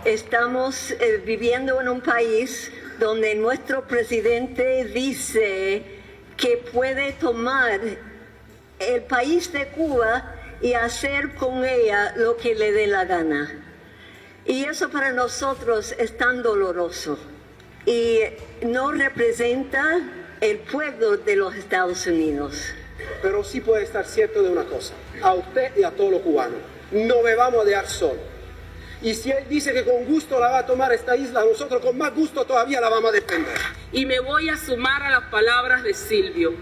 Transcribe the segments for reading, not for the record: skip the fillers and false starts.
Estamos viviendo en un país donde nuestro presidente dice que puede tomar el país de Cuba y hacer con ella lo que le dé la gana. Y eso para nosotros es tan doloroso y no representa el pueblo de los Estados Unidos. Pero sí puede estar cierto de una cosa, a usted y a todos los cubanos, no me vamos a dejar solos. Y si él dice que con gusto la va a tomar esta isla, nosotros con más gusto todavía la vamos a defender. Y me voy a sumar a las palabras de Silvio.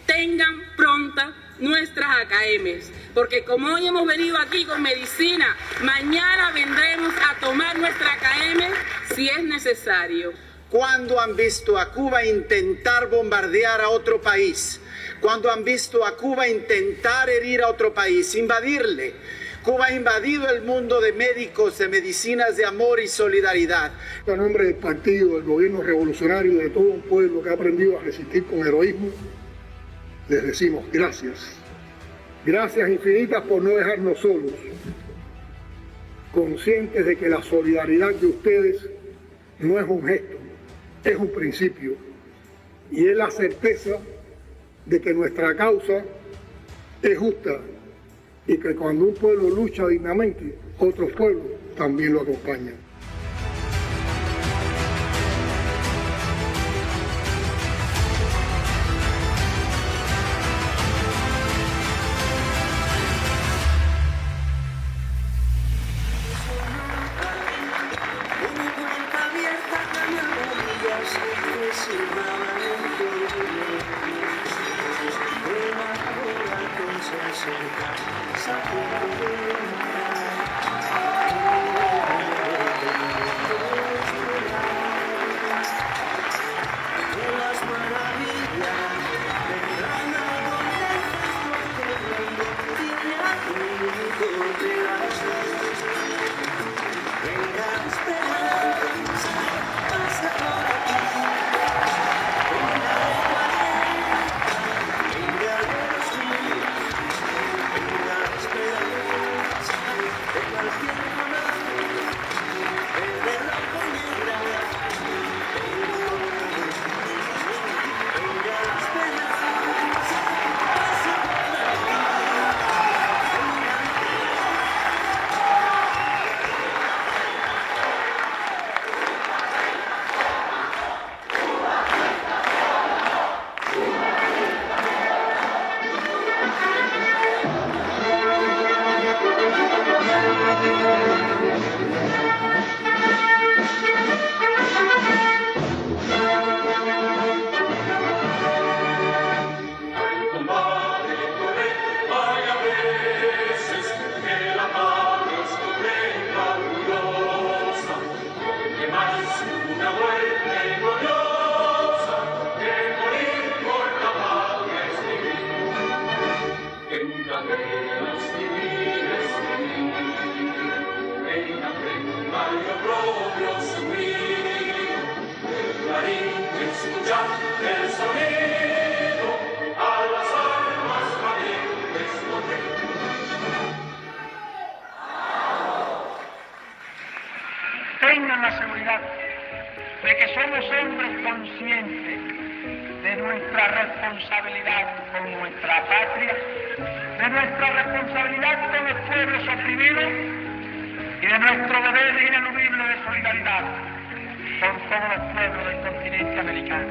Tengan pronta nuestras AKMs, porque como hoy hemos venido aquí con medicina, mañana vendremos a tomar nuestra AKM si es necesario. ¿Cuándo han visto a Cuba intentar bombardear a otro país? ¿Cuándo han visto a Cuba intentar herir a otro país, invadirle? Cuba ha invadido el mundo de médicos, de medicinas de amor y solidaridad. A nombre del partido, del gobierno revolucionario y de todo un pueblo que ha aprendido a resistir con heroísmo, les decimos gracias. Gracias infinitas por no dejarnos solos, conscientes de que la solidaridad de ustedes no es un gesto, es un principio. Y es la certeza de que nuestra causa es justa y que cuando un pueblo lucha dignamente, otros pueblos también lo acompañan. Tengan la seguridad de que somos hombres conscientes de nuestra responsabilidad con nuestra patria, de nuestra responsabilidad con los pueblos oprimidos y de nuestro deber ineludible de solidaridad con todos los pueblos del continente americano.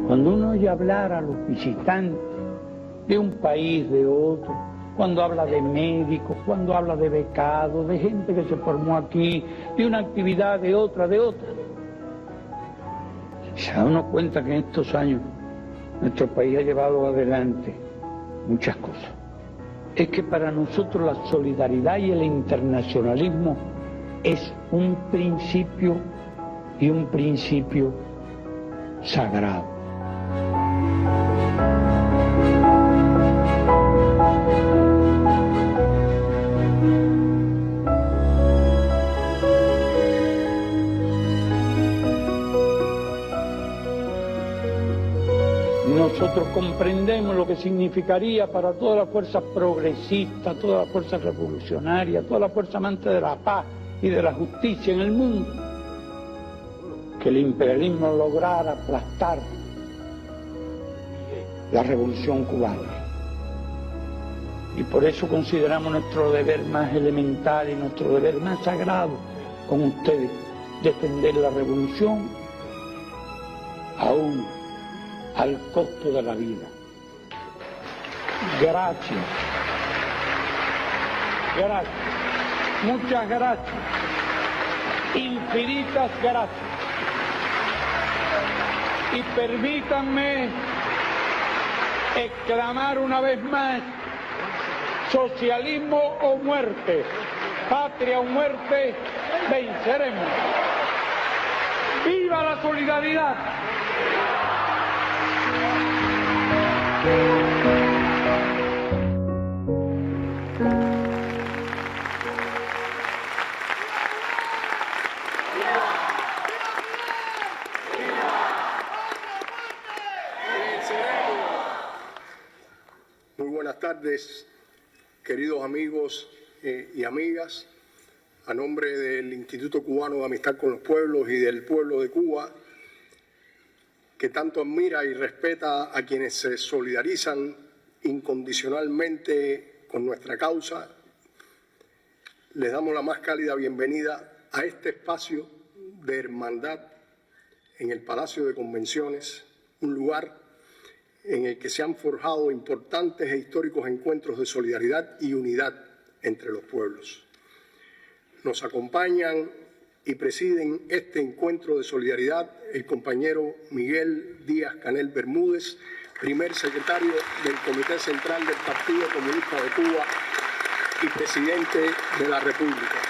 Cuando uno oye hablar a los visitantes de un país, de otro, cuando habla de médicos, cuando habla de becados, de gente que se formó aquí, de una actividad, de otra, se da uno cuenta que en estos años nuestro país ha llevado adelante muchas cosas. Es que para nosotros la solidaridad y el internacionalismo es un principio y un principio sagrado. Nosotros comprendemos lo que significaría para todas las fuerzas progresistas, todas las fuerzas revolucionarias, todas las fuerzas amantes de la paz y de la justicia en el mundo, que el imperialismo lograra aplastar la revolución cubana. Y por eso consideramos nuestro deber más elemental y nuestro deber más sagrado con ustedes, defender la revolución aún al costo de la vida. Gracias. Gracias. Muchas gracias. Infinitas gracias. Y permítanme exclamar una vez más: socialismo o muerte, patria o muerte, venceremos. ¡Viva la solidaridad! Muy buenas tardes, queridos amigos y amigas. A nombre del Instituto Cubano de Amistad con los Pueblos y del pueblo de Cuba, que tanto admira y respeta a quienes se solidarizan incondicionalmente con nuestra causa, les damos la más cálida bienvenida a este espacio de hermandad en el Palacio de Convenciones, un lugar en el que se han forjado importantes e históricos encuentros de solidaridad y unidad entre los pueblos. Nos acompañan y presiden este encuentro de solidaridad el compañero Miguel Díaz-Canel Bermúdez, primer secretario del Comité Central del Partido Comunista de Cuba y presidente de la República.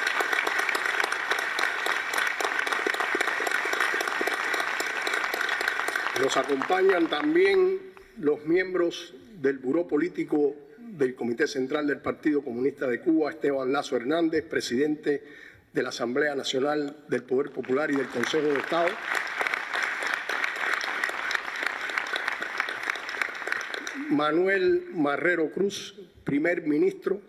Nos acompañan también los miembros del Buró Político del Comité Central del Partido Comunista de Cuba, Esteban Lazo Hernández, presidente de la Asamblea Nacional del Poder Popular y del Consejo de Estado. Manuel Marrero Cruz, primer ministro.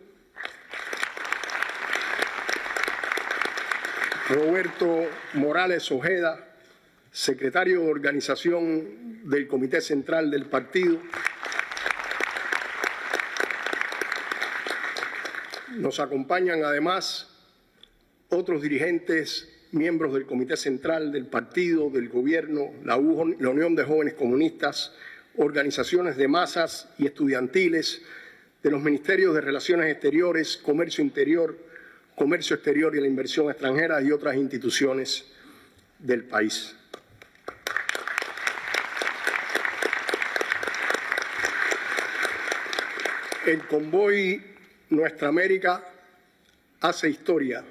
Roberto Morales Ojeda, secretario de Organización del Comité Central del Partido. Nos acompañan además otros dirigentes, miembros del Comité Central del Partido, del Gobierno, la Unión de Jóvenes Comunistas, organizaciones de masas y estudiantiles, de los Ministerios de Relaciones Exteriores, Comercio Interior, Comercio Exterior y la Inversión Extranjera y otras instituciones del país. El convoy Nuestra América hace historia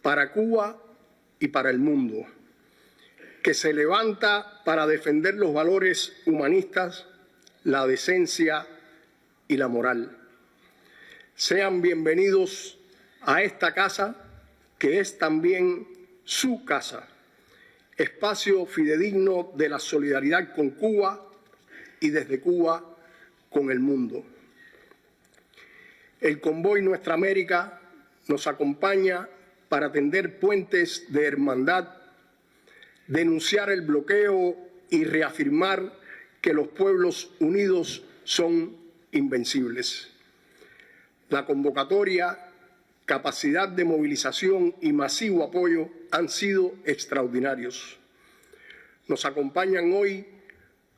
para Cuba y para el mundo, que se levanta para defender los valores humanistas, la decencia y la moral. Sean bienvenidos a esta casa, que es también su casa, espacio fidedigno de la solidaridad con Cuba y desde Cuba con el mundo. El convoy Nuestra América nos acompaña para tender puentes de hermandad, denunciar el bloqueo y reafirmar que los pueblos unidos son invencibles. La convocatoria, capacidad de movilización y masivo apoyo han sido extraordinarios. Nos acompañan hoy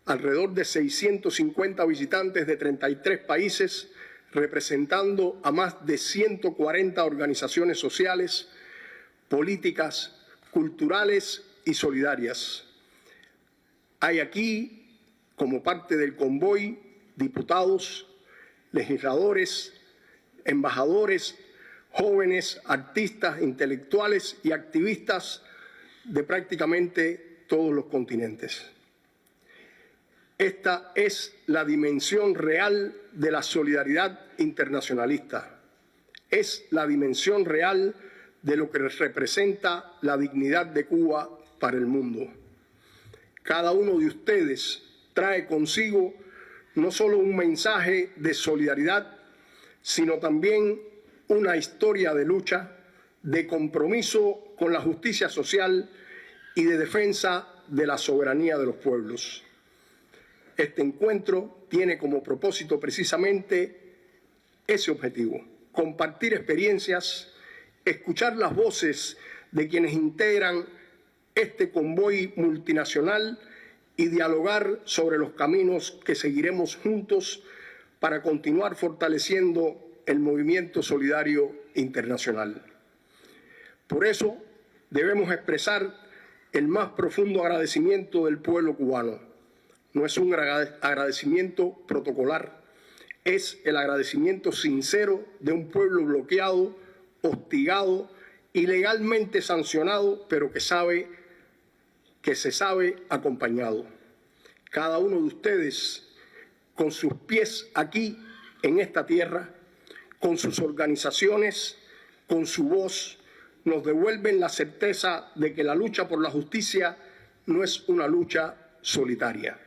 alrededor de 650 visitantes de 33 países, representando a más de 140 organizaciones sociales, políticas, culturales y solidarias. Hay aquí, como parte del convoy, diputados, legisladores, embajadores, jóvenes, artistas, intelectuales y activistas de prácticamente todos los continentes. Esta es la dimensión real de la solidaridad internacionalista. Es la dimensión real de lo que representa la dignidad de Cuba para el mundo. Cada uno de ustedes trae consigo no solo un mensaje de solidaridad, sino también una historia de lucha, de compromiso con la justicia social y de defensa de la soberanía de los pueblos. Este encuentro tiene como propósito precisamente ese objetivo: compartir experiencias, escuchar las voces de quienes integran este convoy multinacional y dialogar sobre los caminos que seguiremos juntos para continuar fortaleciendo el movimiento solidario internacional. Por eso debemos expresar el más profundo agradecimiento del pueblo cubano. No es un agradecimiento protocolar, es el agradecimiento sincero de un pueblo bloqueado, hostigado, ilegalmente sancionado, pero que se sabe acompañado. Cada uno de ustedes, con sus pies aquí en esta tierra, con sus organizaciones, con su voz, nos devuelven la certeza de que la lucha por la justicia no es una lucha solitaria.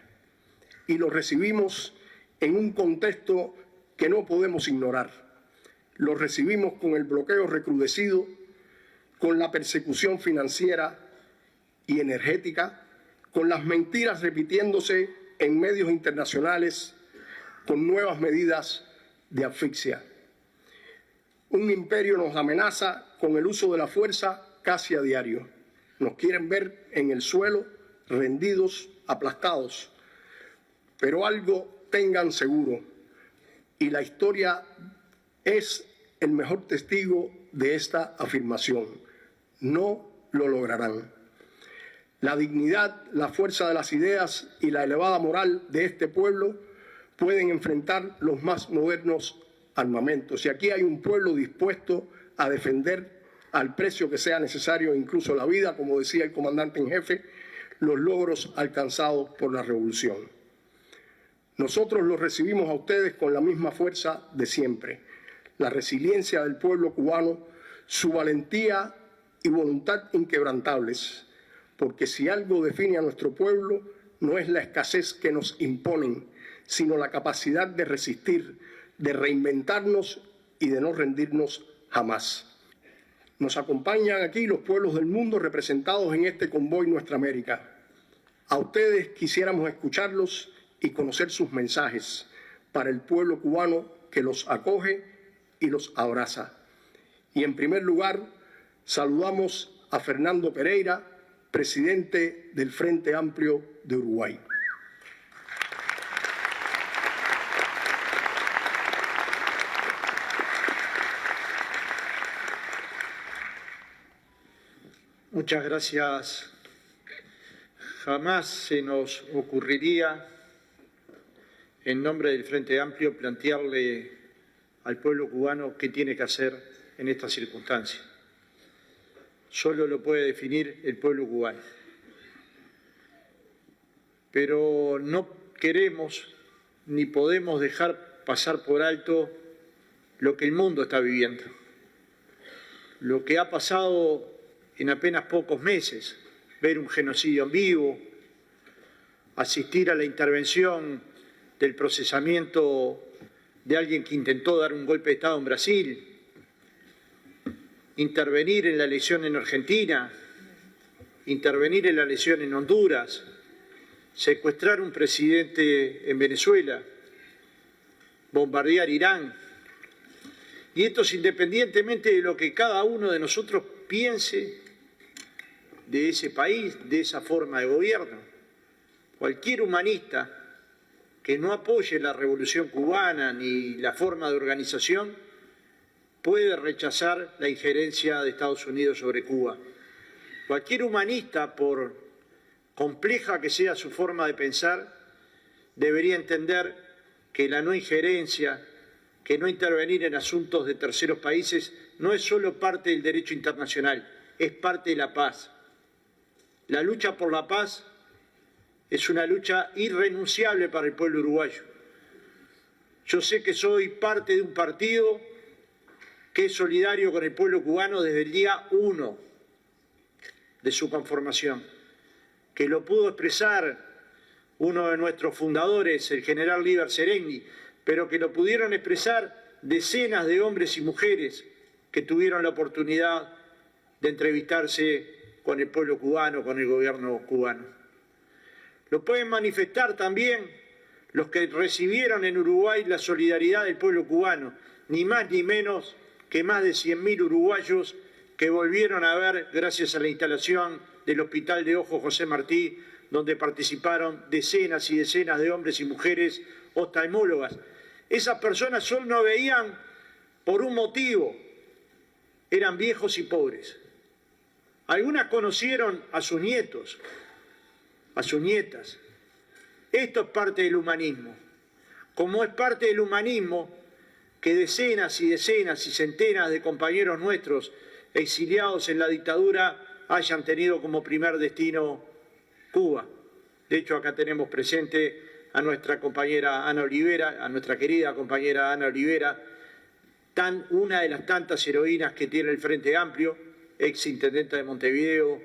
Y lo recibimos en un contexto que no podemos ignorar. Lo recibimos con el bloqueo recrudecido, con la persecución financiera y energética, con las mentiras repitiéndose en medios internacionales, con nuevas medidas de asfixia. Un imperio nos amenaza con el uso de la fuerza casi a diario. Nos quieren ver en el suelo, rendidos, aplastados. Pero algo tengan seguro, y la historia es el mejor testigo de esta afirmación: no lo lograrán. La dignidad, la fuerza de las ideas y la elevada moral de este pueblo pueden enfrentar los más modernos armamentos. Y aquí hay un pueblo dispuesto a defender al precio que sea necesario, incluso la vida, como decía el comandante en jefe, los logros alcanzados por la revolución. Nosotros los recibimos a ustedes con la misma fuerza de siempre: la resiliencia del pueblo cubano, su valentía y voluntad inquebrantables, porque si algo define a nuestro pueblo no es la escasez que nos imponen, sino la capacidad de resistir, de reinventarnos y de no rendirnos jamás. Nos acompañan aquí los pueblos del mundo representados en este convoy Nuestra América. A ustedes quisiéramos escucharlos y conocer sus mensajes para el pueblo cubano que los acoge y los abraza. Y en primer lugar, saludamos a Fernando Pereira, presidente del Frente Amplio de Uruguay. Muchas gracias. Jamás se nos ocurriría, en nombre del Frente Amplio, plantearle al pueblo cubano qué tiene que hacer en estas circunstancias. Solo lo puede definir el pueblo cubano. Pero no queremos ni podemos dejar pasar por alto lo que el mundo está viviendo. Lo que ha pasado en apenas pocos meses, ver un genocidio en vivo, asistir a la intervención del procesamiento de alguien que intentó dar un golpe de Estado en Brasil, intervenir en la elección en Argentina, intervenir en la elección en Honduras, secuestrar un presidente en Venezuela, bombardear Irán. Y esto es independientemente de lo que cada uno de nosotros piense de ese país, de esa forma de gobierno. Cualquier humanista que no apoye la revolución cubana ni la forma de organización puede rechazar la injerencia de Estados Unidos sobre Cuba. Cualquier humanista, por compleja que sea su forma de pensar, debería entender que la no injerencia, que no intervenir en asuntos de terceros países no es solo parte del derecho internacional, es parte de la paz. La lucha por la paz es una lucha irrenunciable para el pueblo uruguayo. Yo sé que soy parte de un partido que es solidario con el pueblo cubano desde el día 1 de su conformación, que lo pudo expresar uno de nuestros fundadores, el general Líber Seregni, pero que lo pudieron expresar decenas de hombres y mujeres que tuvieron la oportunidad de entrevistarse con el pueblo cubano, con el gobierno cubano. Lo pueden manifestar también los que recibieron en Uruguay la solidaridad del pueblo cubano, ni más ni menos que más de 100.000 uruguayos que volvieron a ver gracias a la instalación del Hospital de Ojo José Martí, donde participaron decenas y decenas de hombres y mujeres oftalmólogas. Esas personas solo no veían por un motivo, eran viejos y pobres. Algunas conocieron a sus nietos, a sus nietas. Esto es parte del humanismo, como es parte del humanismo que decenas y decenas y centenas de compañeros nuestros exiliados en la dictadura hayan tenido como primer destino Cuba. De hecho, acá tenemos presente a nuestra compañera Ana Olivera, a nuestra querida compañera Ana Olivera, una de las tantas heroínas que tiene el Frente Amplio, exintendenta de Montevideo,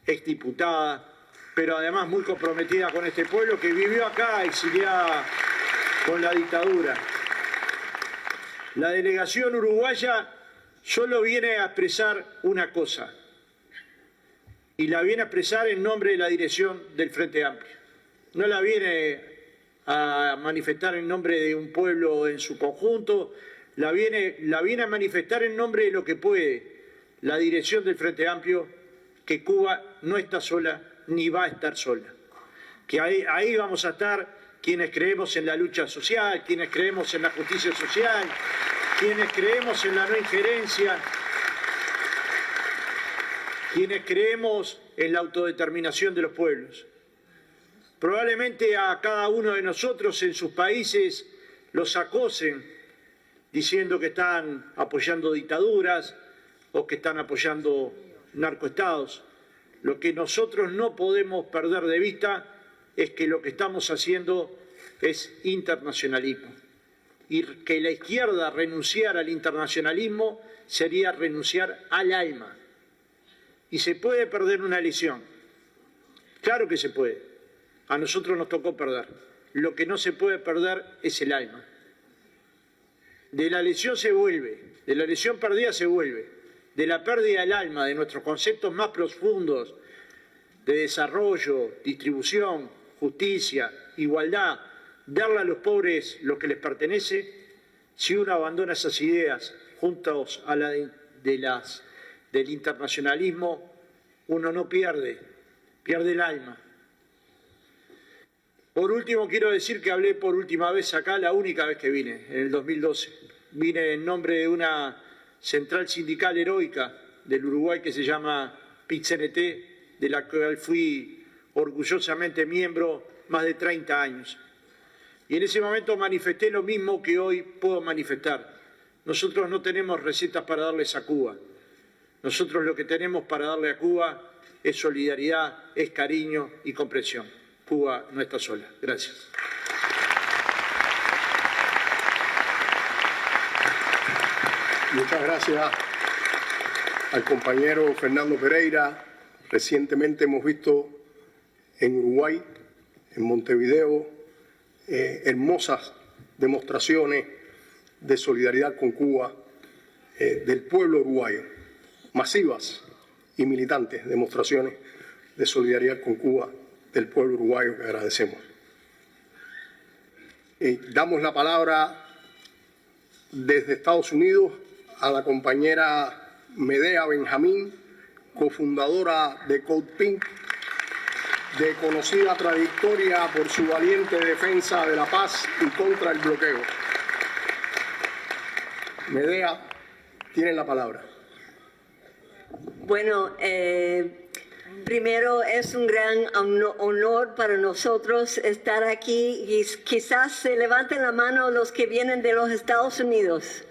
exdiputada, pero además muy comprometida con este pueblo que vivió acá exiliada con la dictadura. La delegación uruguaya solo viene a expresar una cosa, y la viene a expresar en nombre de la dirección del Frente Amplio. No la viene a manifestar en nombre de un pueblo en su conjunto, la viene a manifestar en nombre de lo que puede la dirección del Frente Amplio, que Cuba no está sola ni va a estar sola. Que ahí vamos a estar quienes creemos en la lucha social, quienes creemos en la justicia social, quienes creemos en la no injerencia, quienes creemos en la autodeterminación de los pueblos. Probablemente a cada uno de nosotros en sus países los acosen diciendo que están apoyando dictaduras o que están apoyando narcoestados. Lo que nosotros no podemos perder de vista es que lo que estamos haciendo es internacionalismo. Y que la izquierda renunciar al internacionalismo sería renunciar al alma. Y se puede perder una elección. Claro que se puede. A nosotros nos tocó perder. Lo que no se puede perder es el alma. De la elección se vuelve, de la elección perdida se vuelve. De la pérdida del alma, de nuestros conceptos más profundos de desarrollo, distribución, justicia, igualdad, darle a los pobres lo que les pertenece, si uno abandona esas ideas juntos a la del internacionalismo, uno no pierde el alma. Por último, quiero decir que hablé por última vez acá, la única vez que vine, en el 2012. Vine en nombre de una central sindical heroica del Uruguay que se llama PIT-CNT, de la cual fui orgullosamente miembro más de 30 años. Y en ese momento manifesté lo mismo que hoy puedo manifestar. Nosotros no tenemos recetas para darles a Cuba. Nosotros lo que tenemos para darle a Cuba es solidaridad, es cariño y comprensión. Cuba no está sola. Gracias. Muchas gracias al compañero Fernando Pereira. Recientemente hemos visto en Uruguay, en Montevideo, hermosas demostraciones de solidaridad con Cuba del pueblo uruguayo, masivas y militantes demostraciones de solidaridad con Cuba del pueblo uruguayo que agradecemos. Damos la palabra desde Estados Unidos a la compañera Medea Benjamín, cofundadora de Code Pink, de conocida trayectoria por su valiente defensa de la paz y contra el bloqueo. Medea, tiene la palabra. Bueno, primero es un gran honor para nosotros estar aquí y quizás se levanten la mano los que vienen de los Estados Unidos.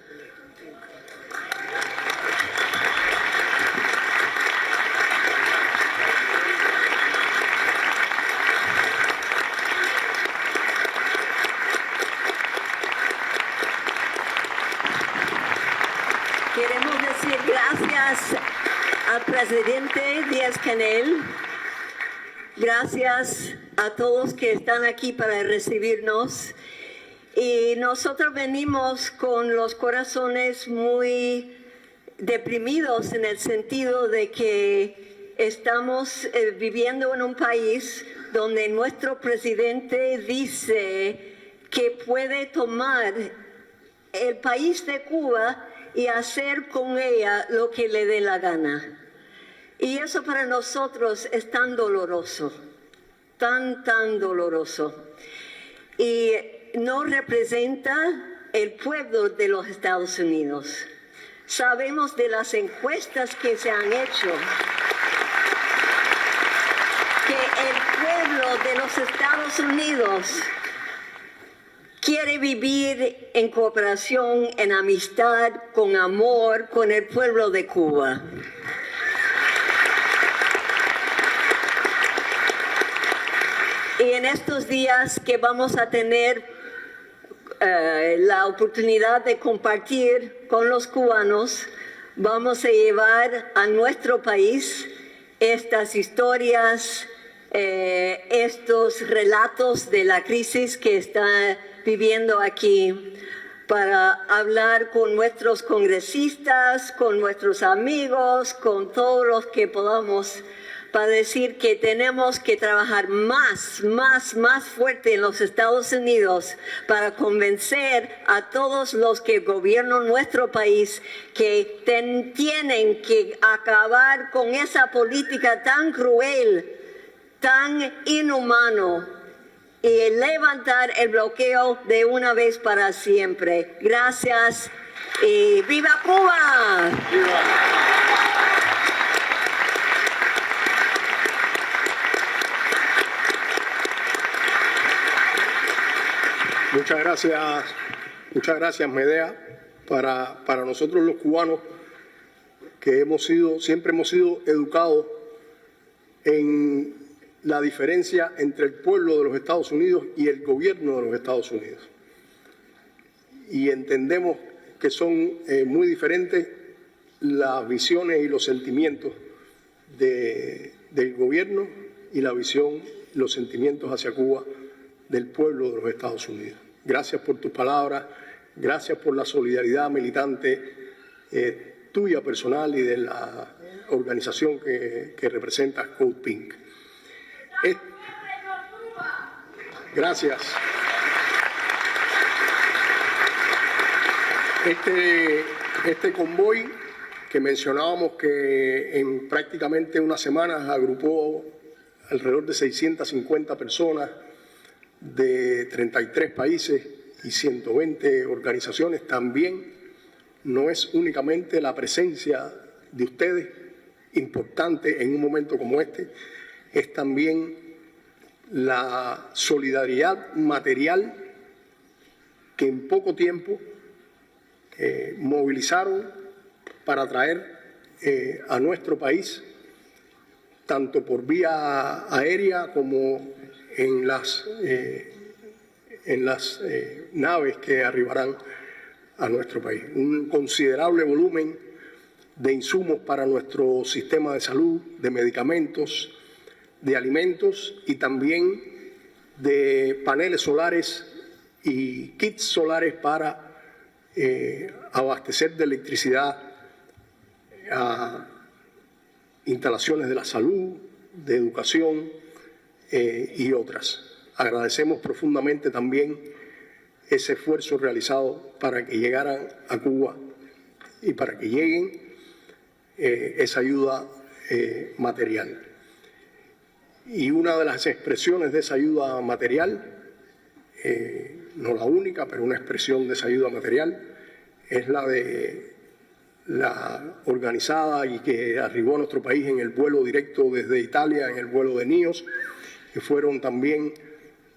Queremos decir gracias al presidente Díaz-Canel, gracias a a todos que están aquí para recibirnos. Y nosotros venimos con los corazones muy deprimidos en el sentido de que estamos viviendo en un país donde nuestro presidente dice que puede tomar el país de Cuba y hacer con ella lo que le dé la gana. Y eso para nosotros es tan doloroso, tan doloroso. Y no representa el pueblo de los Estados Unidos. Sabemos de las encuestas que se han hecho que el pueblo de los Estados Unidos quiere vivir en cooperación, en amistad, con amor, con el pueblo de Cuba. Y en estos días que vamos a tener la oportunidad de compartir con los cubanos, vamos a llevar a nuestro país estas historias, estos relatos de la crisis que está viviendo aquí, para hablar con nuestros congresistas, con nuestros amigos, con todos los que podamos, para decir que tenemos que trabajar más fuerte en los Estados Unidos para convencer a todos los que gobiernan nuestro país que tienen que acabar con esa política tan cruel, tan inhumano, y levantar el bloqueo de una vez para siempre. Gracias y ¡viva Cuba! ¡Viva! Muchas gracias, Medea. Para nosotros los cubanos, que siempre hemos sido educados en la diferencia entre el pueblo de los Estados Unidos y el gobierno de los Estados Unidos. Y entendemos que son muy diferentes las visiones y los sentimientos del gobierno y la visión, los sentimientos hacia Cuba del pueblo de los Estados Unidos. Gracias por tus palabras, gracias por la solidaridad militante tuya personal y de la organización que representas, Code Pink. Gracias. Este convoy que mencionábamos, que en prácticamente unas semanas agrupó alrededor de 650 personas de 33 países y 120 organizaciones, también no es únicamente la presencia de ustedes importante en un momento como este, es también la solidaridad material que en poco tiempo movilizaron para traer a nuestro país, tanto por vía aérea como en las naves que arribarán a nuestro país. Un considerable volumen de insumos para nuestro sistema de salud, de medicamentos, de alimentos y también de paneles solares y kits solares para abastecer de electricidad a instalaciones de la salud, de educación y otras. Agradecemos profundamente también ese esfuerzo realizado para que llegaran a Cuba y para que lleguen esa ayuda material. Y una de las expresiones de esa ayuda material, no la única, pero una expresión de esa ayuda material, es la de la organizada y que arribó a nuestro país en el vuelo directo desde Italia, en el vuelo de Nios, que fueron también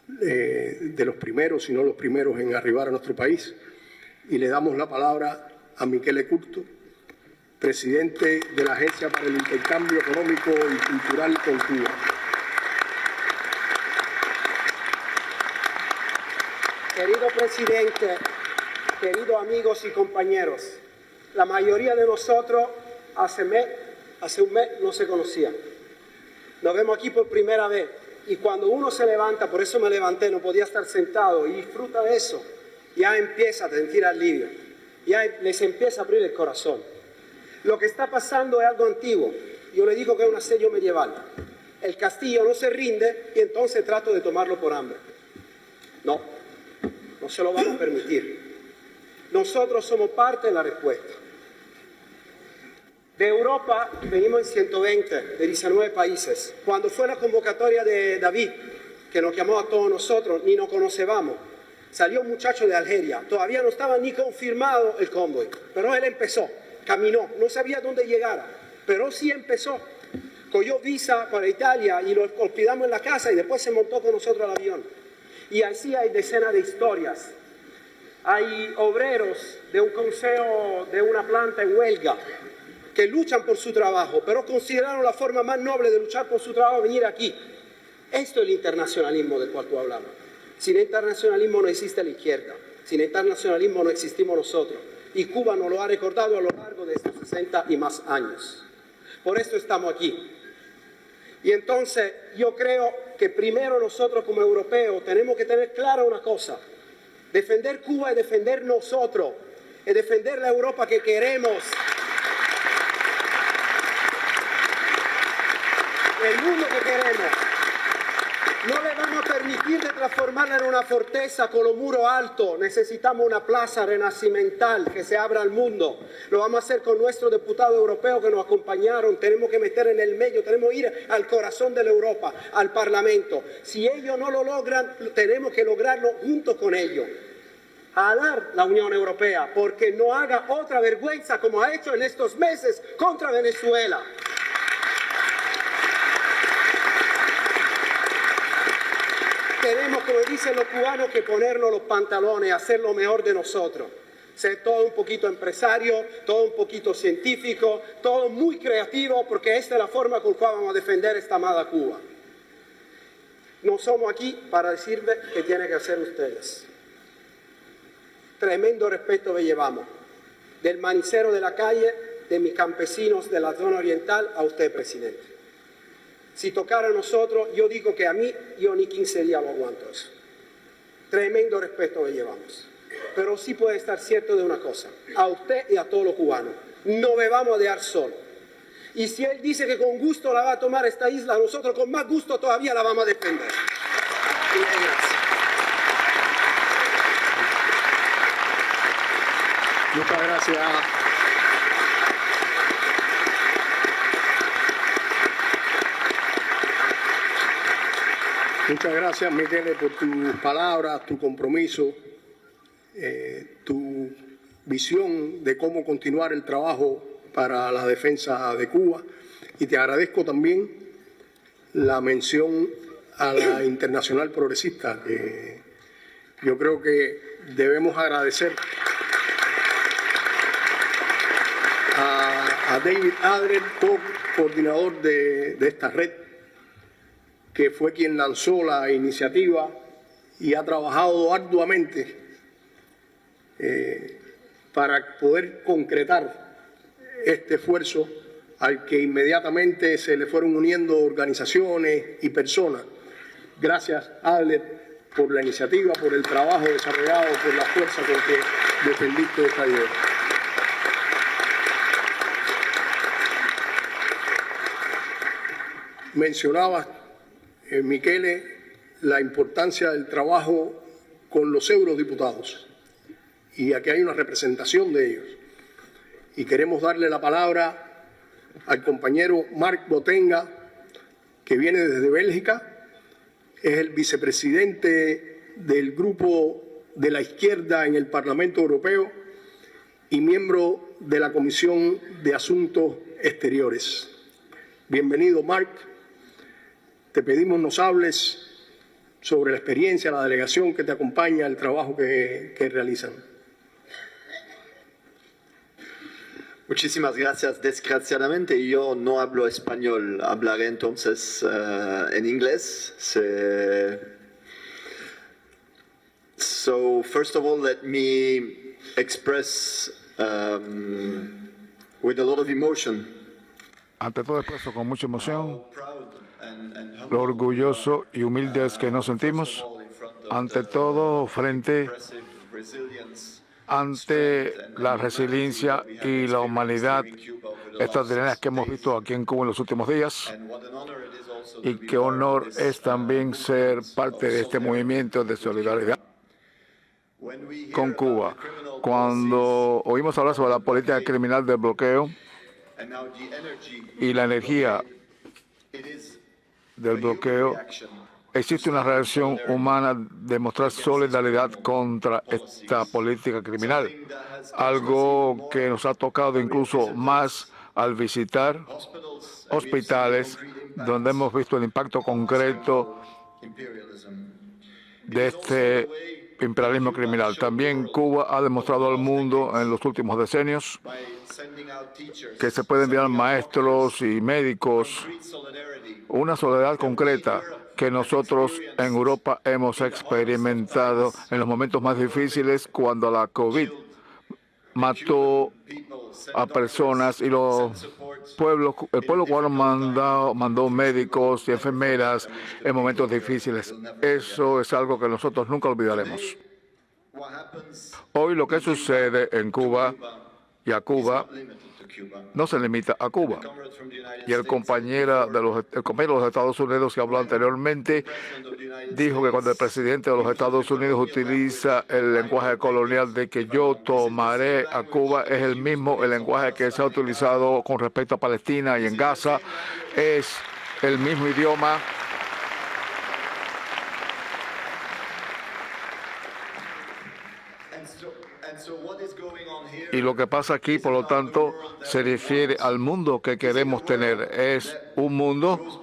de los primeros, si no los primeros en arribar a nuestro país. Y le damos la palabra a Michele Curto, presidente de la Agencia para el Intercambio Económico y Cultural con Cuba. Querido presidente, queridos amigos y compañeros, la mayoría de nosotros hace un mes no se conocía. Nos vemos aquí por primera vez Y cuando uno se levanta, por eso me levanté, no podía estar sentado, y disfruta de eso, ya empieza a sentir alivio, ya les empieza a abrir el corazón. Lo que está pasando es algo antiguo, yo le digo que es un asedio medieval. El castillo no se rinde y entonces trato de tomarlo por hambre. No, no se lo vamos a permitir. Nosotros somos parte de la respuesta. De Europa venimos en 120, de 19 países. Cuando fue la convocatoria de David, que nos llamó a todos nosotros, ni nos conocíamos, salió un muchacho de Algeria. Todavía no estaba ni confirmado el convoy, pero él empezó, caminó, no sabía dónde llegara, pero sí empezó. Cogió visa para Italia y lo hospedamos en la casa y después se montó con nosotros al avión. Y así hay decenas de historias. Hay obreros de un consejo de una planta en huelga que luchan por su trabajo, pero consideraron la forma más noble de luchar por su trabajo venir aquí. Esto es el internacionalismo del cual tú hablabas. Sin internacionalismo no existe la izquierda. Sin internacionalismo no existimos nosotros. Y Cuba nos lo ha recordado a lo largo de estos 60 y más años. Por esto estamos aquí. Y entonces yo creo que primero nosotros como europeos tenemos que tener clara una cosa. Defender Cuba es defender nosotros, es defender la Europa que queremos. El mundo que queremos. No le vamos a permitir de transformarla en una fortaleza con los muros altos. Necesitamos una plaza renacimental que se abra al mundo. Lo vamos a hacer con nuestros diputados europeos que nos acompañaron. Tenemos que meter en el medio, tenemos que ir al corazón de la Europa, al Parlamento. Si ellos no lo logran, tenemos que lograrlo junto con ellos. Jalar la Unión Europea, porque no haga otra vergüenza como ha hecho en estos meses contra Venezuela. Tenemos, como dicen los cubanos, que ponernos los pantalones, hacer lo mejor de nosotros. Ser todo un poquito empresario, todo un poquito científico, todo muy creativo, porque esta es la forma con la cual vamos a defender esta amada Cuba. No somos aquí para decirles qué tienen que hacer ustedes. Tremendo respeto le llevamos. Del manicero de la calle, de mis campesinos de la zona oriental, a usted, presidente. Si tocara a nosotros, yo digo que a mí, yo ni 15 días lo aguanto eso. Tremendo respeto le llevamos. Pero sí puede estar cierto de una cosa, a usted y a todos los cubanos, no me vamos a dejar solos. Y si él dice que con gusto la va a tomar esta isla, nosotros con más gusto todavía la vamos a defender. Muchas gracias. Muchas gracias, Michele, por tus palabras, tu compromiso, tu visión de cómo continuar el trabajo para la defensa de Cuba. Y te agradezco también la mención a la Internacional Progresista, que yo creo que debemos agradecer a David Adler, coordinador de esta red, que fue quien lanzó la iniciativa y ha trabajado arduamente para poder concretar este esfuerzo al que inmediatamente se le fueron uniendo organizaciones y personas. Gracias, Adler, por la iniciativa, por el trabajo desarrollado, por la fuerza con que defendiste esta idea. Mencionabas, Michele, la importancia del trabajo con los eurodiputados, y aquí hay una representación de ellos. Y queremos darle la palabra al compañero Marc Botenga, que viene desde Bélgica, es el vicepresidente del Grupo de la Izquierda en el Parlamento Europeo y miembro de la Comisión de Asuntos Exteriores. Bienvenido, Marc. Te pedimos nos hables sobre la experiencia, la delegación que te acompaña, el trabajo que realizan. Muchísimas gracias. Desgraciadamente yo no hablo español, hablaré entonces en inglés. So first of all, let me express with a lot of emotion Ante todo expreso con mucha emoción lo orgulloso y humildes que nos sentimos, ante todo frente ante la resiliencia y la humanidad extraordinarias que hemos visto aquí en Cuba en los últimos días. Y qué honor es también ser parte de este movimiento de solidaridad con Cuba. Cuando oímos hablar sobre la política criminal del bloqueo y la energía del bloqueo, existe una reacción humana de mostrar solidaridad contra esta política criminal, algo que nos ha tocado incluso más al visitar hospitales donde hemos visto el impacto concreto de este imperialismo criminal. También Cuba ha demostrado al mundo en los últimos decenios que se pueden enviar maestros y médicos, una solidaridad concreta que nosotros en Europa hemos experimentado en los momentos más difíciles, cuando la COVID mató a personas y el pueblo cubano mandó médicos y enfermeras en momentos difíciles. Eso es algo que nosotros nunca olvidaremos. Hoy lo que sucede en Cuba y a Cuba no se limita a Cuba. Y el compañero de los Estados Unidos que habló anteriormente dijo que cuando el presidente de los Estados Unidos utiliza el lenguaje colonial de que yo tomaré a Cuba, es el mismo el lenguaje que se ha utilizado con respecto a Palestina y en Gaza. Es el mismo idioma. Y lo que pasa aquí, por lo tanto, se refiere al mundo que queremos tener. Es un mundo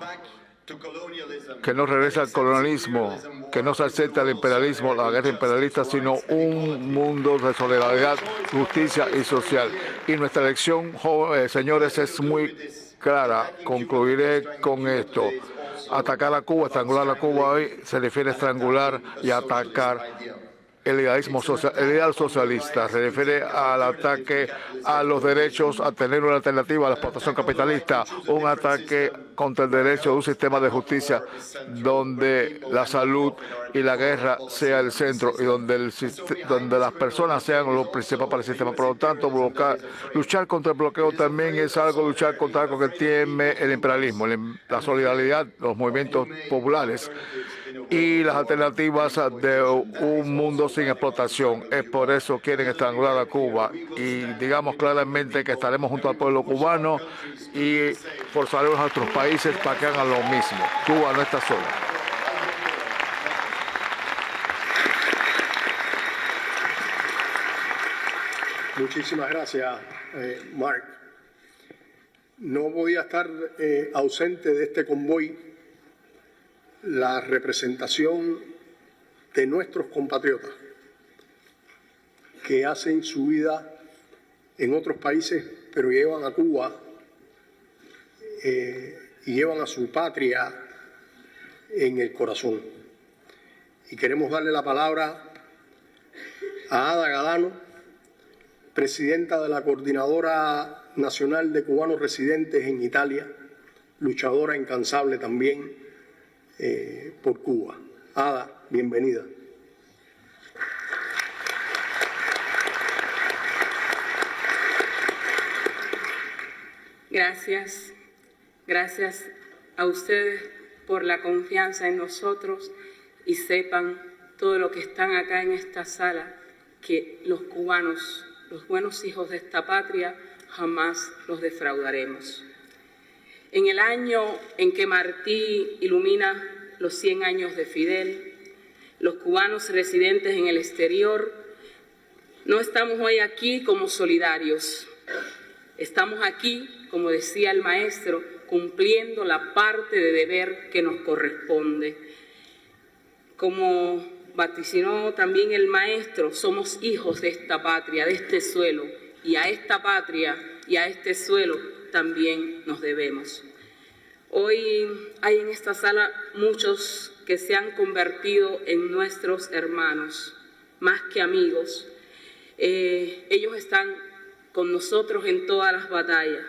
que no regresa al colonialismo, que no se acepta el imperialismo, la guerra imperialista, sino un mundo de solidaridad, justicia y social. Y nuestra elección, señores, es muy clara. Concluiré con esto. Atacar a Cuba, estrangular a Cuba hoy, se refiere a estrangular y atacar el idealismo social, el ideal socialista. Se refiere al ataque a los derechos, a tener una alternativa a la explotación capitalista, un ataque contra el derecho de un sistema de justicia donde la salud y la guerra sea el centro y donde las personas sean lo principal para el sistema. Por lo tanto, luchar contra el bloqueo también es luchar contra algo que teme el imperialismo, la solidaridad, los movimientos populares y las alternativas de un mundo sin explotación. Es por eso que quieren estrangular a Cuba, y digamos claramente que estaremos junto al pueblo cubano y forzaremos a otros países para que hagan lo mismo. Cuba no está sola. Muchísimas gracias, Mark. No podía estar ausente de este convoy la representación de nuestros compatriotas que hacen su vida en otros países, pero llevan a Cuba y llevan a su patria en el corazón. Y queremos darle la palabra a Ada Galano, presidenta de la Coordinadora Nacional de Cubanos Residentes en Italia, luchadora incansable también por Cuba. Ada, bienvenida. Gracias. Gracias a ustedes por la confianza en nosotros, y sepan todo lo que están acá en esta sala, que los cubanos, los buenos hijos de esta patria, jamás los defraudaremos. En el año en que Martí ilumina los 100 años de Fidel, los cubanos residentes en el exterior no estamos hoy aquí como solidarios. Estamos aquí, como decía el maestro, cumpliendo la parte de deber que nos corresponde. Como vaticinó también el maestro, somos hijos de esta patria, de este suelo, y a esta patria y a este suelo también nos debemos. Hoy hay en esta sala muchos que se han convertido en nuestros hermanos, más que amigos. Ellos están con nosotros en todas las batallas,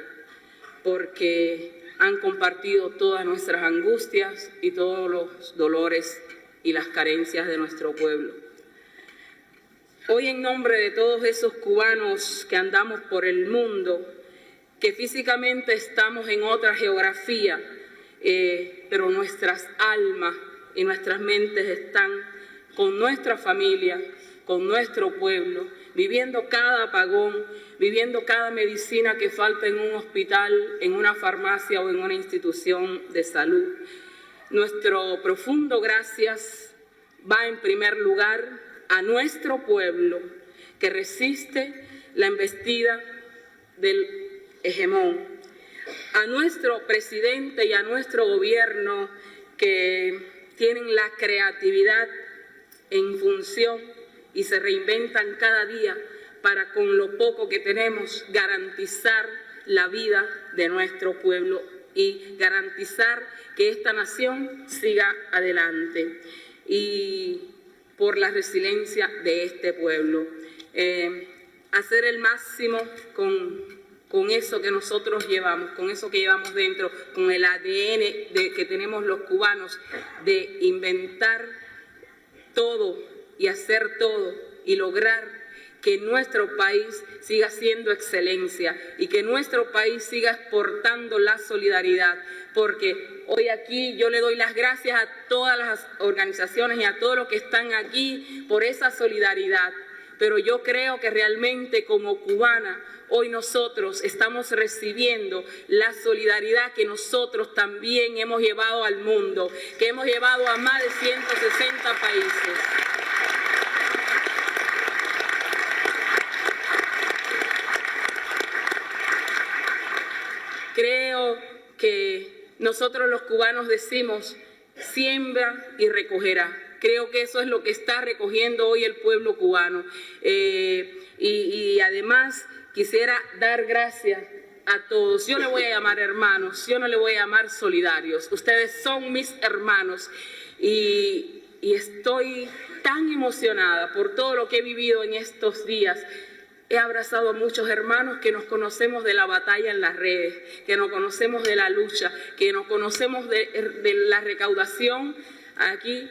porque han compartido todas nuestras angustias y todos los dolores y las carencias de nuestro pueblo. Hoy, en nombre de todos esos cubanos que andamos por el mundo, que físicamente estamos en otra geografía, pero nuestras almas y nuestras mentes están con nuestra familia, con nuestro pueblo, viviendo cada apagón, viviendo cada medicina que falta en un hospital, en una farmacia o en una institución de salud. Nuestro profundo gracias va en primer lugar a nuestro pueblo que resiste la embestida del hegemón, a nuestro presidente y a nuestro gobierno que tienen la creatividad en función y se reinventan cada día para, con lo poco que tenemos, garantizar la vida de nuestro pueblo y garantizar que esta nación siga adelante. Y por la resiliencia de este pueblo, hacer el máximo con eso que nosotros llevamos, con eso que llevamos dentro, con el ADN que tenemos los cubanos, de inventar todo y hacer todo y lograr que nuestro país siga siendo excelencia y que nuestro país siga exportando la solidaridad, porque hoy aquí yo le doy las gracias a todas las organizaciones y a todos los que están aquí por esa solidaridad, pero yo creo que realmente como cubana hoy nosotros estamos recibiendo la solidaridad que nosotros también hemos llevado al mundo, que hemos llevado a más de 160 países. Creo que nosotros los cubanos decimos, siembra y recogerá. Creo que eso es lo que está recogiendo hoy el pueblo cubano. Y además quisiera dar gracias a todos. Yo le voy a llamar hermanos, yo no le voy a llamar solidarios. Ustedes son mis hermanos y estoy tan emocionada por todo lo que he vivido en estos días. He abrazado a muchos hermanos que nos conocemos de la batalla en las redes, que nos conocemos de la lucha, que nos conocemos de la recaudación. Aquí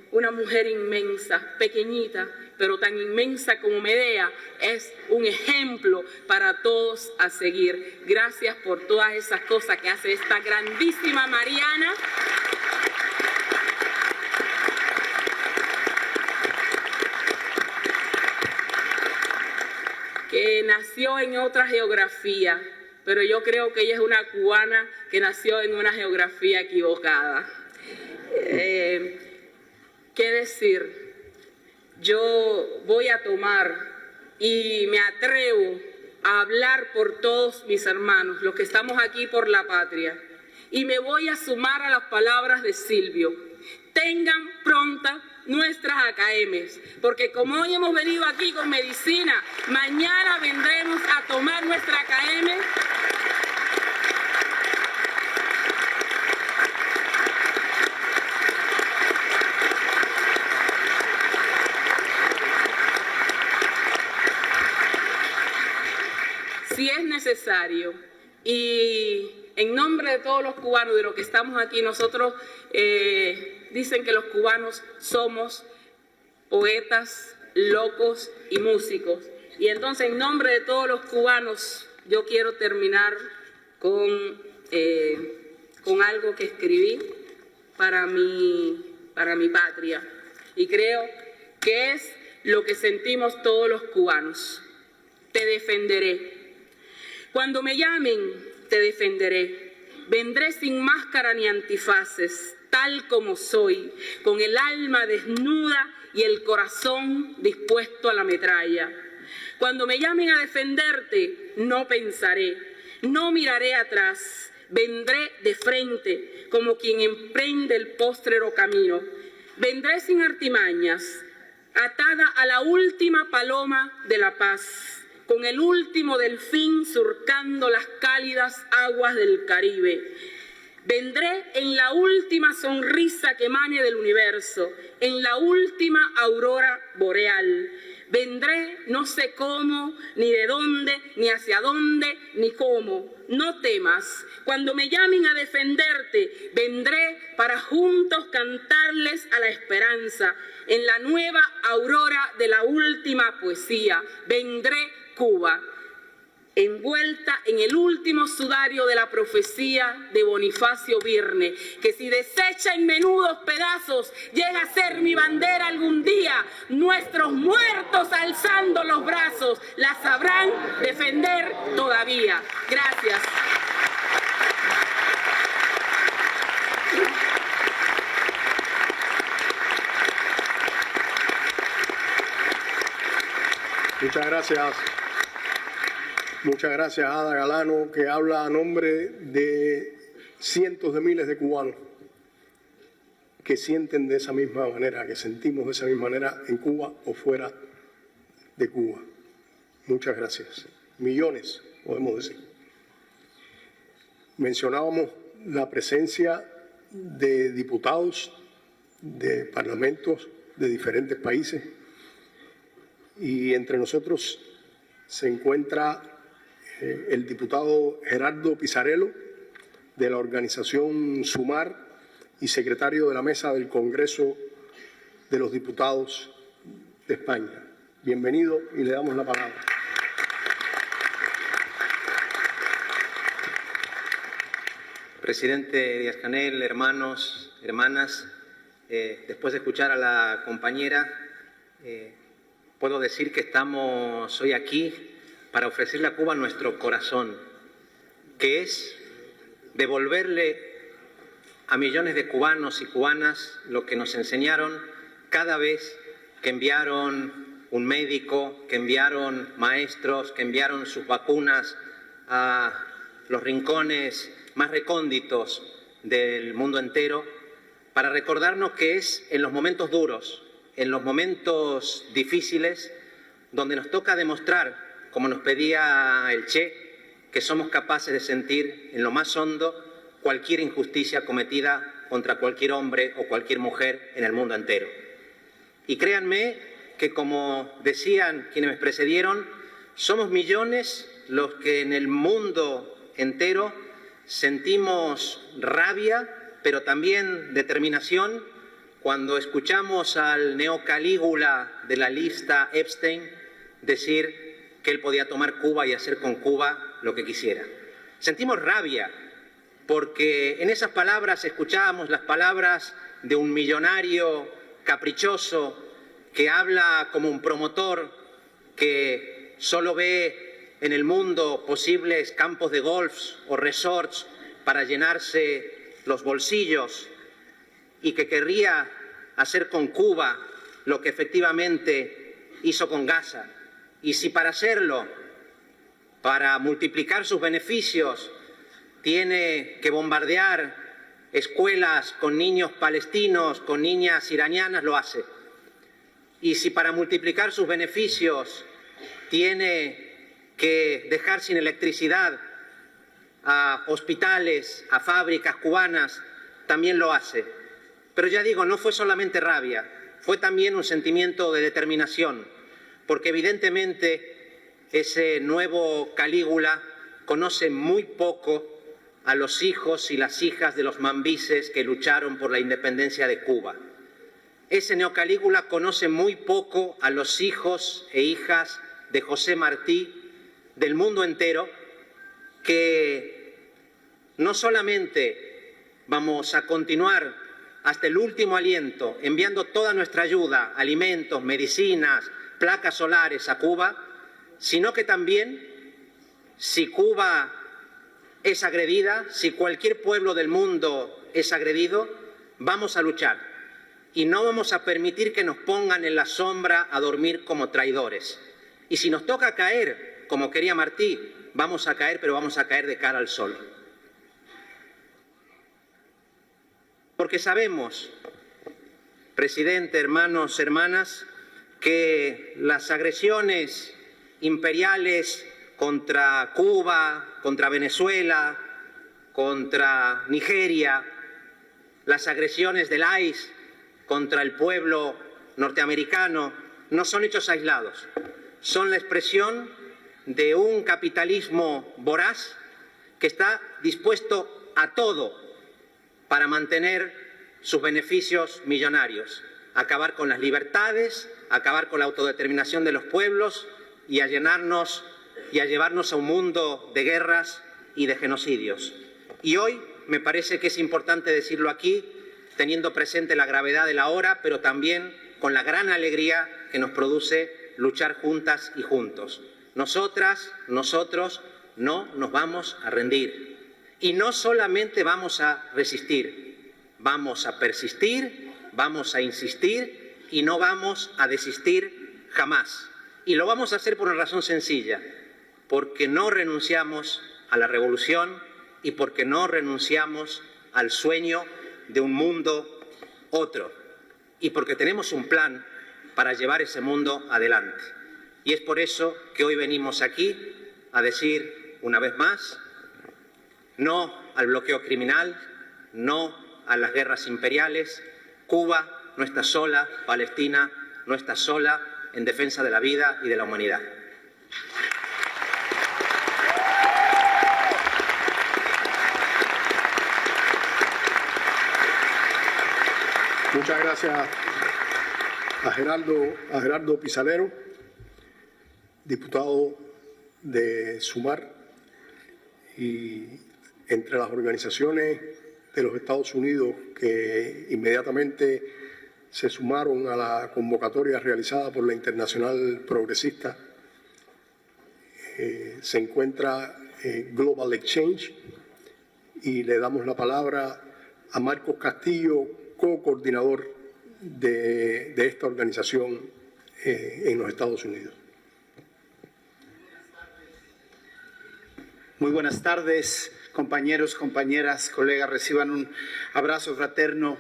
una mujer inmensa, pequeñita, pero tan inmensa como Medea, es un ejemplo para todos a seguir. Gracias por todas esas cosas que hace esta grandísima Mariana. Que nació en otra geografía, pero yo creo que ella es una cubana que nació en una geografía equivocada. ¿Qué decir? Yo voy a tomar y me atrevo a hablar por todos mis hermanos, los que estamos aquí por la patria, y me voy a sumar a las palabras de Silvio. Tengan pronta nuestras AKMs, porque como hoy hemos venido aquí con medicina, mañana vendremos a tomar nuestra AKM. Si es necesario, y en nombre de todos los cubanos, de los que estamos aquí, nosotros dicen que los cubanos somos poetas, locos y músicos. Y entonces, en nombre de todos los cubanos, yo quiero terminar con algo que escribí para mi patria. Y creo que es lo que sentimos todos los cubanos. Te defenderé. Cuando me llamen, te defenderé. Vendré sin máscara ni antifaces, tal como soy, con el alma desnuda y el corazón dispuesto a la metralla. Cuando me llamen a defenderte, no pensaré, no miraré atrás, vendré de frente, como quien emprende el postrero camino. Vendré sin artimañas, atada a la última paloma de la paz, con el último delfín surcando las cálidas aguas del Caribe. Vendré en la última sonrisa que emane del universo, en la última aurora boreal. Vendré no sé cómo, ni de dónde, ni hacia dónde, ni cómo. No temas. Cuando me llamen a defenderte, vendré para juntos cantarles a la esperanza. En la nueva aurora de la última poesía, vendré, Cuba, envuelta en el último sudario de la profecía de Bonifacio Virne, que si deshecha en menudos pedazos llega a ser mi bandera algún día, nuestros muertos alzando los brazos la sabrán defender todavía. Gracias. Muchas gracias. Muchas gracias, Ada Galano, que habla a nombre de cientos de miles de cubanos que sienten de esa misma manera, que sentimos de esa misma manera en Cuba o fuera de Cuba. Muchas gracias. Millones, podemos decir. Mencionábamos la presencia de diputados de parlamentos de diferentes países y entre nosotros se encuentra el diputado Gerardo Pisarello, de la organización Sumar y secretario de la Mesa del Congreso de los Diputados de España. Bienvenido y le damos la palabra. Presidente Díaz-Canel, hermanos, hermanas, después de escuchar a la compañera, puedo decir que estamos hoy aquí para ofrecerle a Cuba nuestro corazón, que es devolverle a millones de cubanos y cubanas lo que nos enseñaron cada vez que enviaron un médico, que enviaron maestros, que enviaron sus vacunas a los rincones más recónditos del mundo entero, para recordarnos que es en los momentos duros, en los momentos difíciles, donde nos toca demostrar, como nos pedía el Che, que somos capaces de sentir en lo más hondo cualquier injusticia cometida contra cualquier hombre o cualquier mujer en el mundo entero. Y créanme que, como decían quienes me precedieron, somos millones los que en el mundo entero sentimos rabia, pero también determinación, cuando escuchamos al neocalígula de la lista Epstein decir que él podía tomar Cuba y hacer con Cuba lo que quisiera. Sentimos rabia porque en esas palabras escuchábamos las palabras de un millonario caprichoso que habla como un promotor que solo ve en el mundo posibles campos de golf o resorts para llenarse los bolsillos y que querría hacer con Cuba lo que efectivamente hizo con Gaza. Y si para hacerlo, para multiplicar sus beneficios, tiene que bombardear escuelas con niños palestinos, con niñas iranianas, lo hace. Y si para multiplicar sus beneficios tiene que dejar sin electricidad a hospitales, a fábricas cubanas, también lo hace. Pero ya digo, no fue solamente rabia, fue también un sentimiento de determinación, porque evidentemente ese nuevo Calígula conoce muy poco a los hijos y las hijas de los mambises que lucharon por la independencia de Cuba. Ese neocalígula conoce muy poco a los hijos e hijas de José Martí, del mundo entero, que no solamente vamos a continuar hasta el último aliento enviando toda nuestra ayuda, alimentos, medicinas, placas solares a Cuba, sino que también, si Cuba es agredida, si cualquier pueblo del mundo es agredido, vamos a luchar y no vamos a permitir que nos pongan en la sombra a dormir como traidores. Y si nos toca caer, como quería Martí, vamos a caer, pero vamos a caer de cara al sol. Porque sabemos, presidente, hermanos, hermanas, que las agresiones imperiales contra Cuba, contra Venezuela, contra Nigeria, las agresiones del ICE contra el pueblo norteamericano no son hechos aislados, son la expresión de un capitalismo voraz que está dispuesto a todo para mantener sus beneficios millonarios, acabar con las libertades, acabar con la autodeterminación de los pueblos y a llevarnos a un mundo de guerras y de genocidios. Y hoy me parece que es importante decirlo aquí, teniendo presente la gravedad de la hora, pero también con la gran alegría que nos produce luchar juntas y juntos. Nosotras, nosotros no nos vamos a rendir. Y no solamente vamos a resistir, vamos a persistir, vamos a insistir y no vamos a desistir jamás. Y lo vamos a hacer por una razón sencilla, porque no renunciamos a la revolución y porque no renunciamos al sueño de un mundo otro. Y porque tenemos un plan para llevar ese mundo adelante. Y es por eso que hoy venimos aquí a decir una vez más, no al bloqueo criminal, no a las guerras imperiales. Cuba no está sola, Palestina no está sola en defensa de la vida y de la humanidad. Muchas gracias a Gerardo Pisarello, diputado de Sumar, y entre las organizaciones de los Estados Unidos que inmediatamente se sumaron a la convocatoria realizada por la Internacional Progresista, se encuentra Global Exchange, y le damos la palabra a Marcos Castillo, co-coordinador de esta organización en los Estados Unidos. Muy buenas tardes, compañeros, compañeras, colegas. Reciban un abrazo fraterno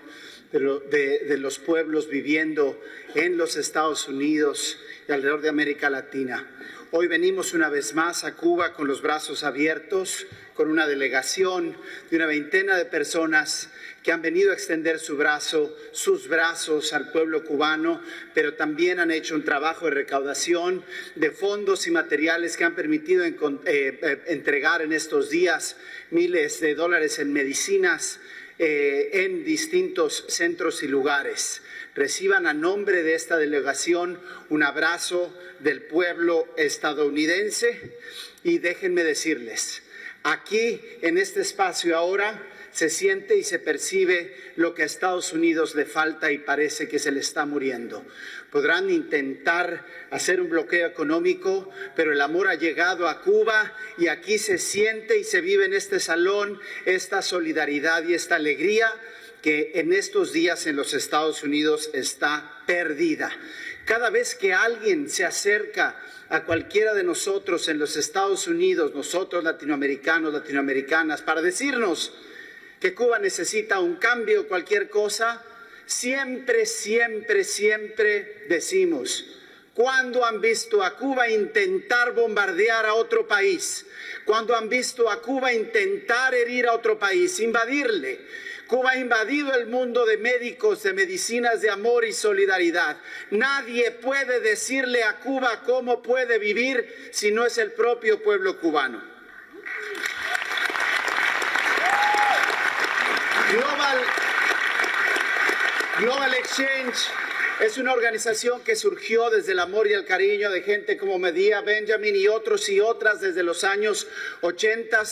de los pueblos viviendo en los Estados Unidos y alrededor de América Latina. Hoy venimos una vez más a Cuba con los brazos abiertos, con una delegación de una veintena de personas que han venido a extender sus brazos al pueblo cubano, pero también han hecho un trabajo de recaudación de fondos y materiales que han permitido entregar en estos días miles de dólares en medicinas en distintos centros y lugares. Reciban a nombre de esta delegación un abrazo del pueblo estadounidense y déjenme decirles, aquí en este espacio ahora se siente y se percibe lo que a Estados Unidos le falta y parece que se le está muriendo. Podrán intentar hacer un bloqueo económico, pero el amor ha llegado a Cuba y aquí se siente y se vive en este salón esta solidaridad y esta alegría que en estos días en los Estados Unidos está perdida. Cada vez que alguien se acerca a cualquiera de nosotros en los Estados Unidos, nosotros latinoamericanos, latinoamericanas, para decirnos que Cuba necesita un cambio, cualquier cosa, siempre decimos, ¿cuándo han visto a Cuba intentar bombardear a otro país? ¿Cuándo han visto a Cuba intentar herir a otro país, invadirle? Cuba ha invadido el mundo de médicos, de medicinas, de amor y solidaridad. Nadie puede decirle a Cuba cómo puede vivir si no es el propio pueblo cubano. Global Exchange es una organización que surgió desde el amor y el cariño de gente como Medea Benjamin y otros y otras desde los años 80,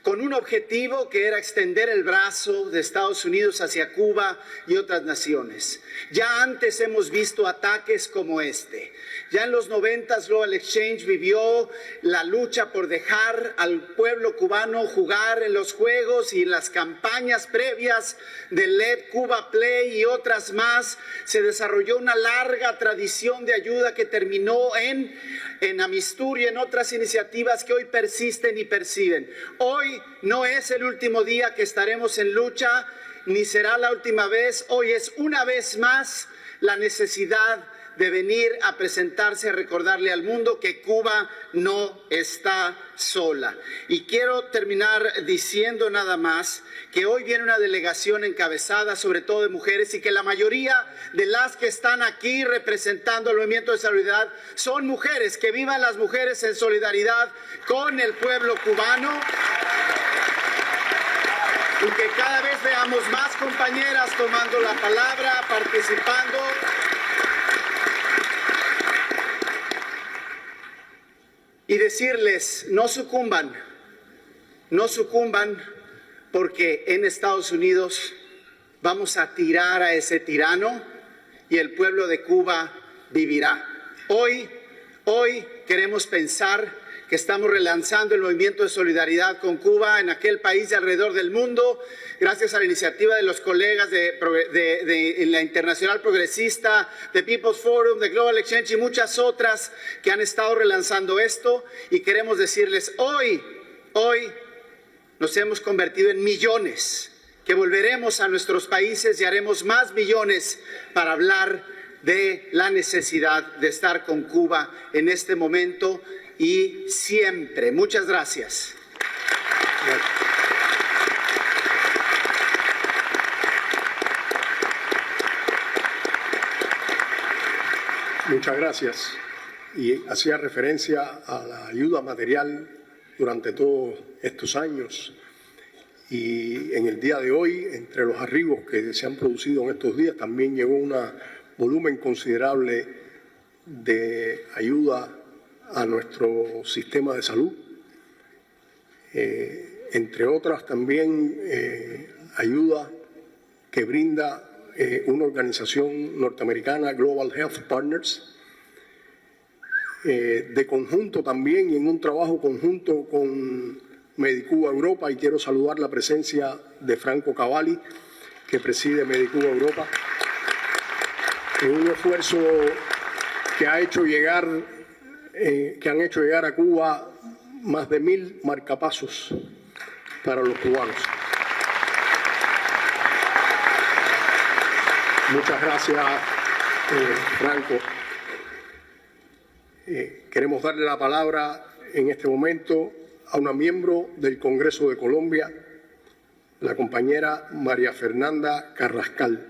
con un objetivo que era extender el brazo de Estados Unidos hacia Cuba y otras naciones. Ya antes hemos visto ataques como este. Ya en los 90 Global Exchange vivió la lucha por dejar al pueblo cubano jugar en los juegos y en las campañas previas del Let Cuba Play y otras más. Se desarrolló una larga tradición de ayuda que terminó en Amistur y en otras iniciativas que hoy persisten y persiguen. Hoy no es el último día que estaremos en lucha, ni será la última vez. Hoy es una vez más la necesidad de venir a presentarse a recordarle al mundo que Cuba no está sola. Y quiero terminar diciendo nada más que hoy viene una delegación encabezada sobre todo de mujeres y que la mayoría de las que están aquí representando el movimiento de solidaridad son mujeres. Que vivan las mujeres en solidaridad con el pueblo cubano. Y que cada vez veamos más compañeras tomando la palabra, participando. Y decirles, no sucumban, porque en Estados Unidos vamos a tirar a ese tirano y el pueblo de Cuba vivirá. Hoy queremos pensar que estamos relanzando el movimiento de solidaridad con Cuba en aquel país de alrededor del mundo, gracias a la iniciativa de los colegas de la Internacional Progresista, de People's Forum, de Global Exchange y muchas otras que han estado relanzando esto. Y queremos decirles, hoy nos hemos convertido en millones, que volveremos a nuestros países y haremos más millones para hablar de la necesidad de estar con Cuba en este momento y siempre. Muchas gracias. Muchas gracias. Y hacía referencia a la ayuda material durante todos estos años. Y en el día de hoy, entre los arribos que se han producido en estos días, también llegó un volumen considerable de ayuda a nuestro sistema de salud, entre otras también ayuda que brinda una organización norteamericana, Global Health Partners, de conjunto también y en un trabajo conjunto con Medicuba Europa, y quiero saludar la presencia de Franco Cavalli, que preside Medicuba Europa, en un esfuerzo que han hecho llegar a Cuba más de 1.000 marcapasos para los cubanos. Muchas gracias, Franco. Queremos darle la palabra en este momento a una miembro del Congreso de Colombia, la compañera María Fernanda Carrascal.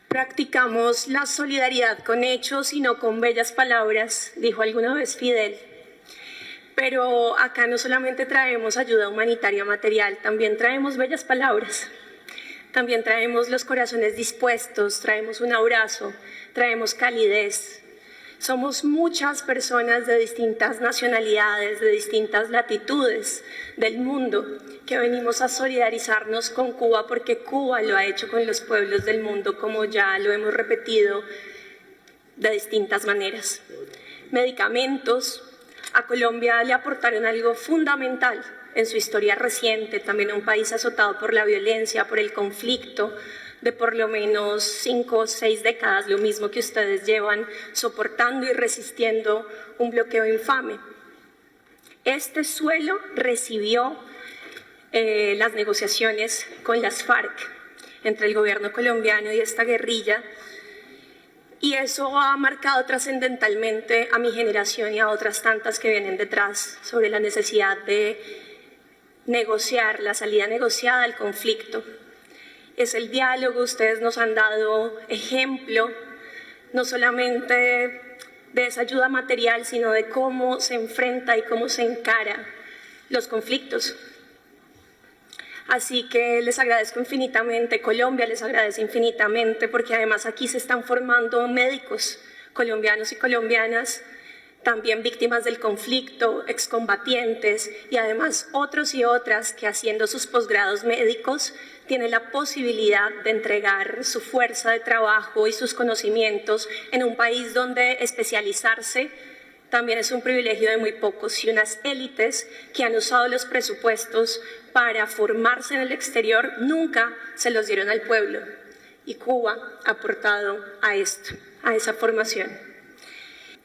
Practicamos la solidaridad con hechos y no con bellas palabras, dijo alguna vez Fidel. Pero acá no solamente traemos ayuda humanitaria material, también traemos bellas palabras. También traemos los corazones dispuestos, traemos un abrazo, traemos calidez. Somos muchas personas de distintas nacionalidades, de distintas latitudes del mundo, que venimos a solidarizarnos con Cuba porque Cuba lo ha hecho con los pueblos del mundo, como ya lo hemos repetido de distintas maneras. Medicamentos. A Colombia le aportaron algo fundamental en su historia reciente, también un país azotado por la violencia, por el conflicto, de por lo menos 5 o 6 décadas, lo mismo que ustedes llevan soportando y resistiendo un bloqueo infame. Este suelo recibió las negociaciones con las FARC, entre el gobierno colombiano y esta guerrilla, y eso ha marcado trascendentalmente a mi generación y a otras tantas que vienen detrás sobre la necesidad de negociar, la salida negociada al conflicto. Es el diálogo, ustedes nos han dado ejemplo, no solamente de esa ayuda material, sino de cómo se enfrenta y cómo se encara los conflictos. Así que les agradezco infinitamente, Colombia les agradece infinitamente, porque además aquí se están formando médicos colombianos y colombianas, también víctimas del conflicto, excombatientes y además otros y otras que haciendo sus posgrados médicos tienen la posibilidad de entregar su fuerza de trabajo y sus conocimientos en un país donde especializarse también es un privilegio de muy pocos, y unas élites que han usado los presupuestos para formarse en el exterior nunca se los dieron al pueblo. Y Cuba ha aportado a esto, a esa formación.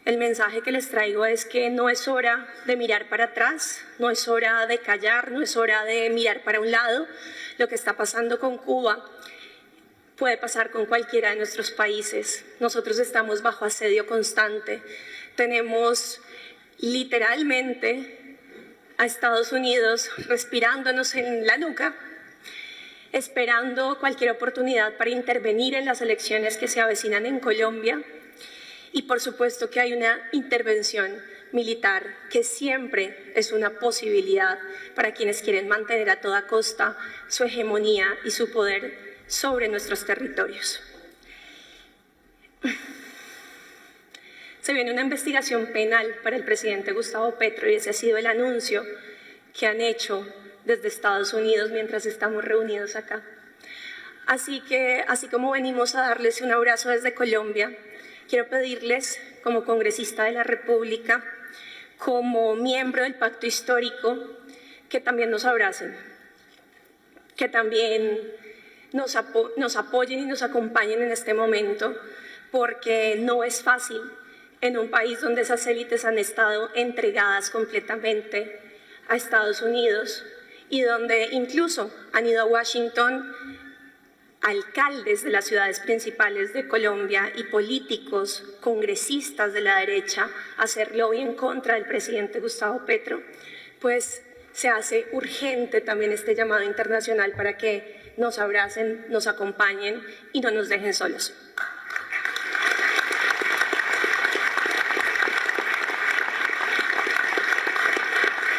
El mensaje que les traigo es que no es hora de mirar para atrás, no es hora de callar, no es hora de mirar para un lado. Lo que está pasando con Cuba puede pasar con cualquiera de nuestros países. Nosotros estamos bajo asedio constante. Tenemos literalmente a Estados Unidos respirándonos en la nuca, esperando cualquier oportunidad para intervenir en las elecciones que se avecinan en Colombia. Y por supuesto que hay una intervención militar que siempre es una posibilidad para quienes quieren mantener a toda costa su hegemonía y su poder sobre nuestros territorios. Se viene una investigación penal para el presidente Gustavo Petro y ese ha sido el anuncio que han hecho desde Estados Unidos mientras estamos reunidos acá. Así que, así como venimos a darles un abrazo desde Colombia, quiero pedirles, como congresista de la República, como miembro del Pacto Histórico, que también nos abracen, que también nos apoyen y nos acompañen en este momento, porque no es fácil en un país donde esas élites han estado entregadas completamente a Estados Unidos y donde incluso han ido a Washington alcaldes de las ciudades principales de Colombia y políticos, congresistas de la derecha, a hacer lobby en contra del presidente Gustavo Petro, pues se hace urgente también este llamado internacional para que nos abracen, nos acompañen y no nos dejen solos.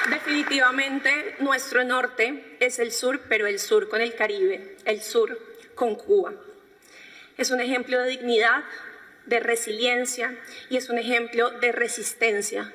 Definitivamente nuestro norte es el sur, pero el sur con el Caribe, el sur con Cuba. Es un ejemplo de dignidad, de resiliencia y es un ejemplo de resistencia.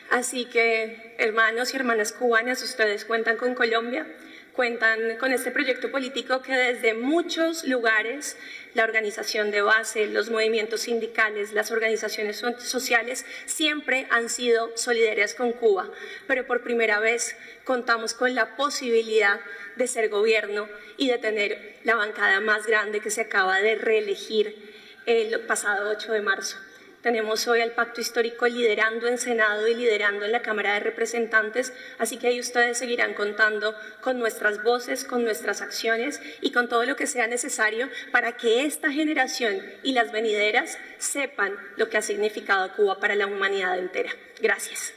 Así que, hermanos y hermanas cubanas, ustedes cuentan con Colombia, cuentan con este proyecto político que desde muchos lugares, la organización de base, los movimientos sindicales, las organizaciones sociales, siempre han sido solidarias con Cuba, pero por primera vez contamos con la posibilidad de ser gobierno y de tener la bancada más grande que se acaba de reelegir el pasado 8 de marzo. Tenemos hoy al Pacto Histórico liderando en Senado y liderando en la Cámara de Representantes, así que ahí ustedes seguirán contando con nuestras voces, con nuestras acciones y con todo lo que sea necesario para que esta generación y las venideras sepan lo que ha significado Cuba para la humanidad entera. Gracias.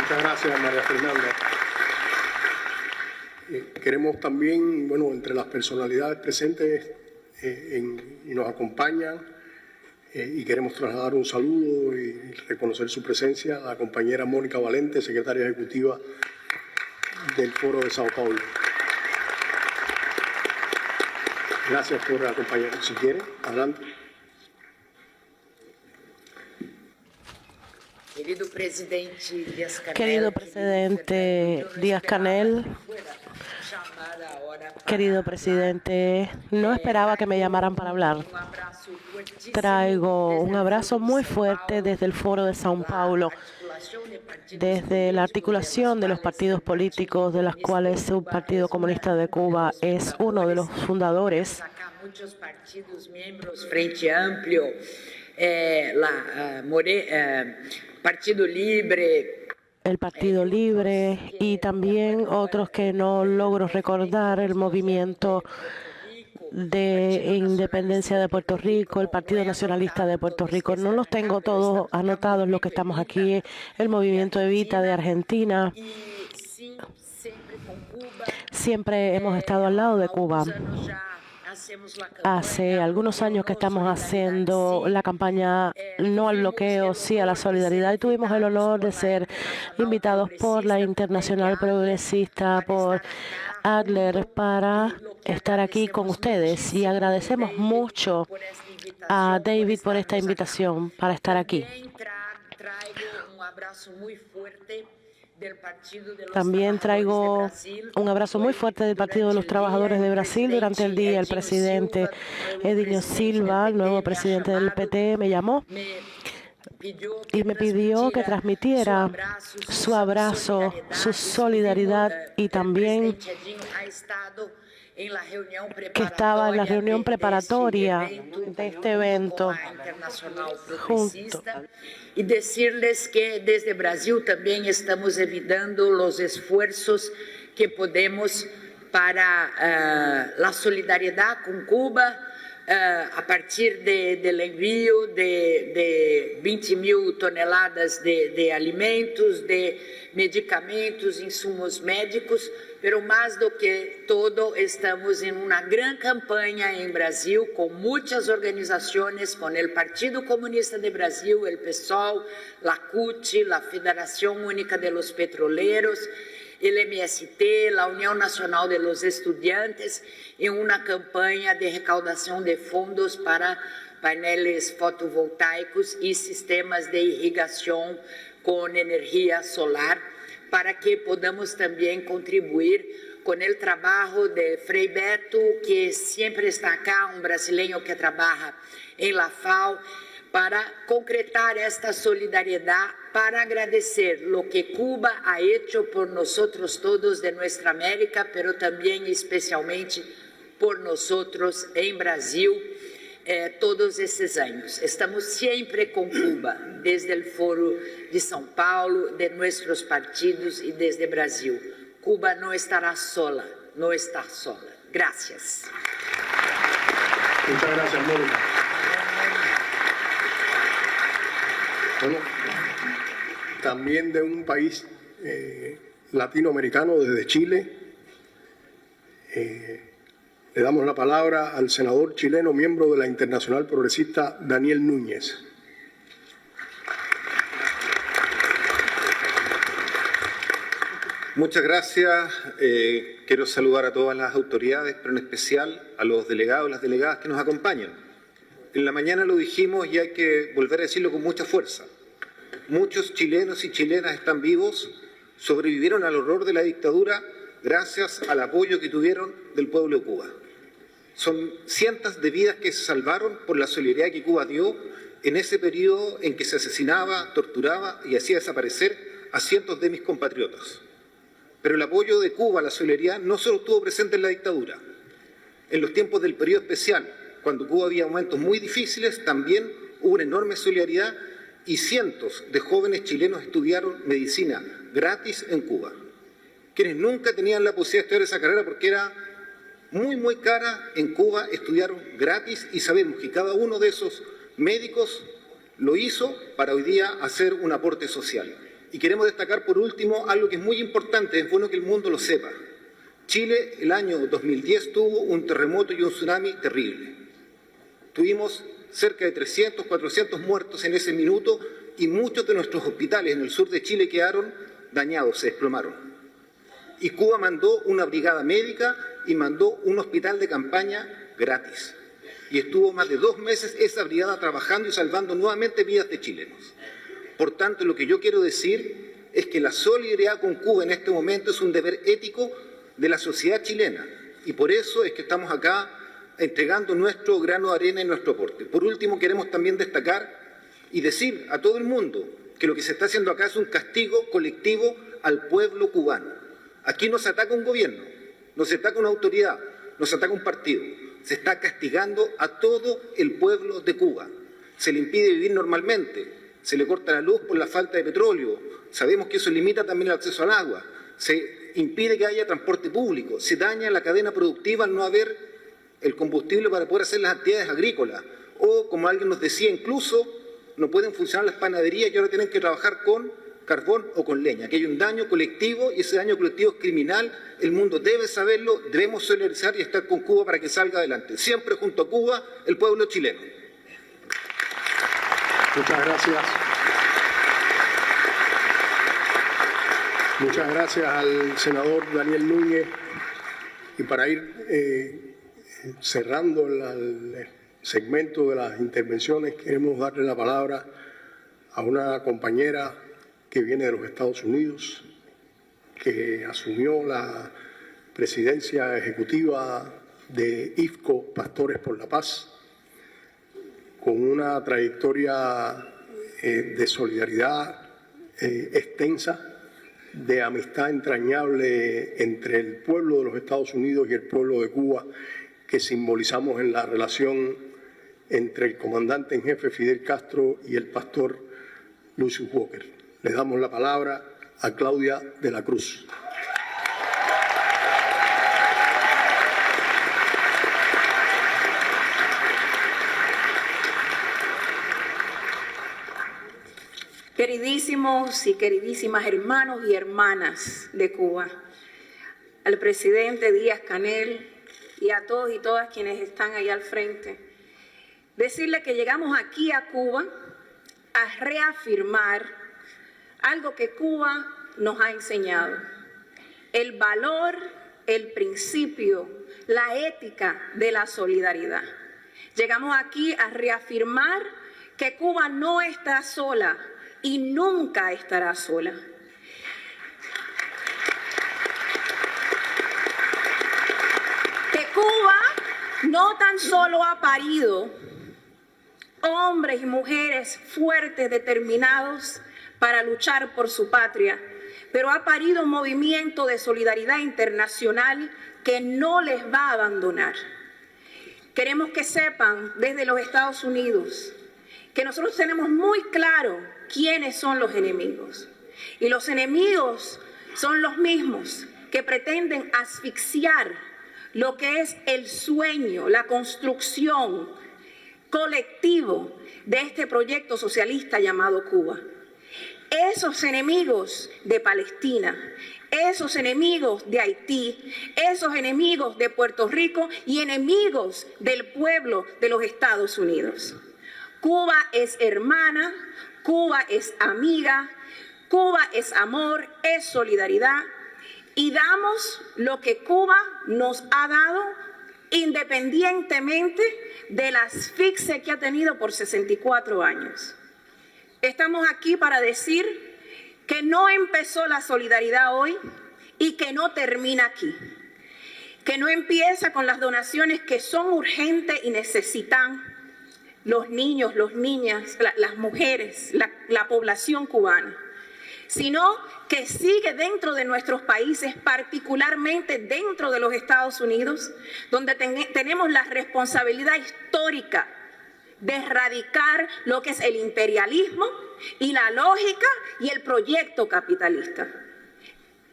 Muchas gracias, María Fernanda. Queremos también, entre las personalidades presentes y nos acompañan, y queremos trasladar un saludo y reconocer su presencia a la compañera Mónica Valente, secretaria ejecutiva del Foro de Sao Paulo. Gracias por acompañarnos. Si quieren, adelante. Querido presidente Díaz-Canel, querido presidente, no esperaba que me llamaran para hablar. Traigo un abrazo muy fuerte desde el Foro de Sao Paulo, desde la articulación de los partidos políticos, de los cuales el Partido Comunista de Cuba es uno de los fundadores. Frente Amplio, Partido Libre. El Partido Libre y también otros que no logro recordar, el Movimiento de Independencia de Puerto Rico, el Partido Nacionalista de Puerto Rico. No los tengo todos anotados los que estamos aquí, el Movimiento Evita de Argentina. Siempre hemos estado al lado de Cuba. Hace algunos años que estamos haciendo la campaña no al bloqueo, sí a la solidaridad, y tuvimos el honor de ser invitados por la Internacional Progresista, por Adler, para estar aquí con ustedes, y agradecemos mucho a David por esta invitación para estar aquí. También traigo un abrazo muy fuerte del Partido de los Trabajadores de Brasil. Durante el día, el presidente Edinho Silva, el nuevo presidente del PT, me llamó y me pidió que transmitiera su abrazo, su solidaridad, y también que estaba en la reunión preparatoria de este evento junto. Y decirles que desde Brasil también estamos evitando los esfuerzos que podemos para la solidaridad con Cuba, a partir del envío de 20.000 toneladas de alimentos, de medicamentos, insumos médicos, pero más do que todo estamos en una gran campaña en Brasil con muchas organizaciones, con el Partido Comunista de Brasil, el PSOL, la CUT, la Federación Única de los Petroleros, el MST, la Unión Nacional de los Estudiantes, en una campaña de recaudación de fondos para paineles fotovoltaicos y sistemas de irrigación con energía solar, para que podamos también contribuir con el trabajo de Frei Beto, que siempre está acá, un brasileño que trabaja en la FAO, para concretar esta solidaridad, para agradecer lo que Cuba ha hecho por nosotros todos de nuestra América, pero también especialmente por nosotros en Brasil, todos esses años. Estamos siempre con Cuba, desde el Foro de São Paulo, de nuestros partidos y desde Brasil. Cuba no estará sola, no está sola. Gracias. Muchas gracias, Mónica. Bueno, también de un país latinoamericano, desde Chile, le damos la palabra al senador chileno, miembro de la Internacional Progresista, Daniel Núñez. Muchas gracias. Quiero saludar a todas las autoridades, pero en especial a los delegados y las delegadas que nos acompañan. En la mañana lo dijimos y hay que volver a decirlo con mucha fuerza. Muchos chilenos y chilenas están vivos, sobrevivieron al horror de la dictadura gracias al apoyo que tuvieron del pueblo de Cuba. Son cientos de vidas que se salvaron por la solidaridad que Cuba dio en ese periodo en que se asesinaba, torturaba y hacía desaparecer a cientos de mis compatriotas. Pero el apoyo de Cuba a la solidaridad no solo estuvo presente en la dictadura. En los tiempos del periodo especial, cuando Cuba había momentos muy difíciles, también hubo una enorme solidaridad y cientos de jóvenes chilenos estudiaron medicina gratis en Cuba. Quienes nunca tenían la posibilidad de estudiar esa carrera porque era muy cara, en Cuba estudiaron gratis y sabemos que cada uno de esos médicos lo hizo para hoy día hacer un aporte social. Y queremos destacar por último algo que es muy importante, es bueno que el mundo lo sepa. Chile el año 2010 tuvo un terremoto y un tsunami terrible. Tuvimos cerca de 300, 400 muertos en ese minuto y muchos de nuestros hospitales en el sur de Chile quedaron dañados, se desplomaron. Y Cuba mandó una brigada médica y mandó un hospital de campaña gratis. Y estuvo más de 2 meses esa brigada trabajando y salvando nuevamente vidas de chilenos. Por tanto, lo que yo quiero decir es que la solidaridad con Cuba en este momento es un deber ético de la sociedad chilena. Y por eso es que estamos acá entregando nuestro grano de arena y nuestro aporte. Por último, queremos también destacar y decir a todo el mundo que lo que se está haciendo acá es un castigo colectivo al pueblo cubano. Aquí no se ataca un gobierno, no se ataca una autoridad, no se ataca un partido. Se está castigando a todo el pueblo de Cuba. Se le impide vivir normalmente, se le corta la luz por la falta de petróleo. Sabemos que eso limita también el acceso al agua. Se impide que haya transporte público, se daña la cadena productiva al no haber el combustible para poder hacer las actividades agrícolas. O, como alguien nos decía, incluso no pueden funcionar las panaderías y ahora tienen que trabajar con carbón o con leña, que hay un daño colectivo y ese daño colectivo es criminal. El mundo debe saberlo, debemos solidarizar y estar con Cuba para que salga adelante. Siempre junto a Cuba, el pueblo chileno. Muchas gracias. Muchas gracias al senador Daniel Núñez. Y para ir cerrando el segmento de las intervenciones, queremos darle la palabra a una compañera que viene de los Estados Unidos, que asumió la presidencia ejecutiva de IFCO, Pastores por la Paz, con una trayectoria de solidaridad extensa de amistad entrañable entre el pueblo de los Estados Unidos y el pueblo de Cuba que simbolizamos en la relación entre el comandante en jefe Fidel Castro y el pastor Lucius Walker. Le damos la palabra a Claudia de la Cruz. Queridísimos y queridísimas hermanos y hermanas de Cuba, al presidente Díaz-Canel y a todos y todas quienes están ahí al frente, decirle que llegamos aquí a Cuba a reafirmar algo que Cuba nos ha enseñado: el valor, el principio, la ética de la solidaridad. Llegamos aquí a reafirmar que Cuba no está sola y nunca estará sola. Que Cuba no tan solo ha parido hombres y mujeres fuertes, determinados para luchar por su patria, pero ha parido un movimiento de solidaridad internacional que no les va a abandonar. Queremos que sepan desde los Estados Unidos que nosotros tenemos muy claro quiénes son los enemigos. Y los enemigos son los mismos que pretenden asfixiar lo que es el sueño, la construcción colectivo de este proyecto socialista llamado Cuba. Esos enemigos de Palestina, esos enemigos de Haití, esos enemigos de Puerto Rico y enemigos del pueblo de los Estados Unidos. Cuba es hermana, Cuba es amiga, Cuba es amor, es solidaridad, y damos lo que Cuba nos ha dado independientemente de la asfixia que ha tenido por 64 años. Estamos aquí para decir que no empezó la solidaridad hoy y que no termina aquí, que no empieza con las donaciones que son urgentes y necesitan los niños, las niñas, las mujeres, la población cubana, sino que sigue dentro de nuestros países, particularmente dentro de los Estados Unidos, donde tenemos la responsabilidad histórica de erradicar lo que es el imperialismo y la lógica y el proyecto capitalista.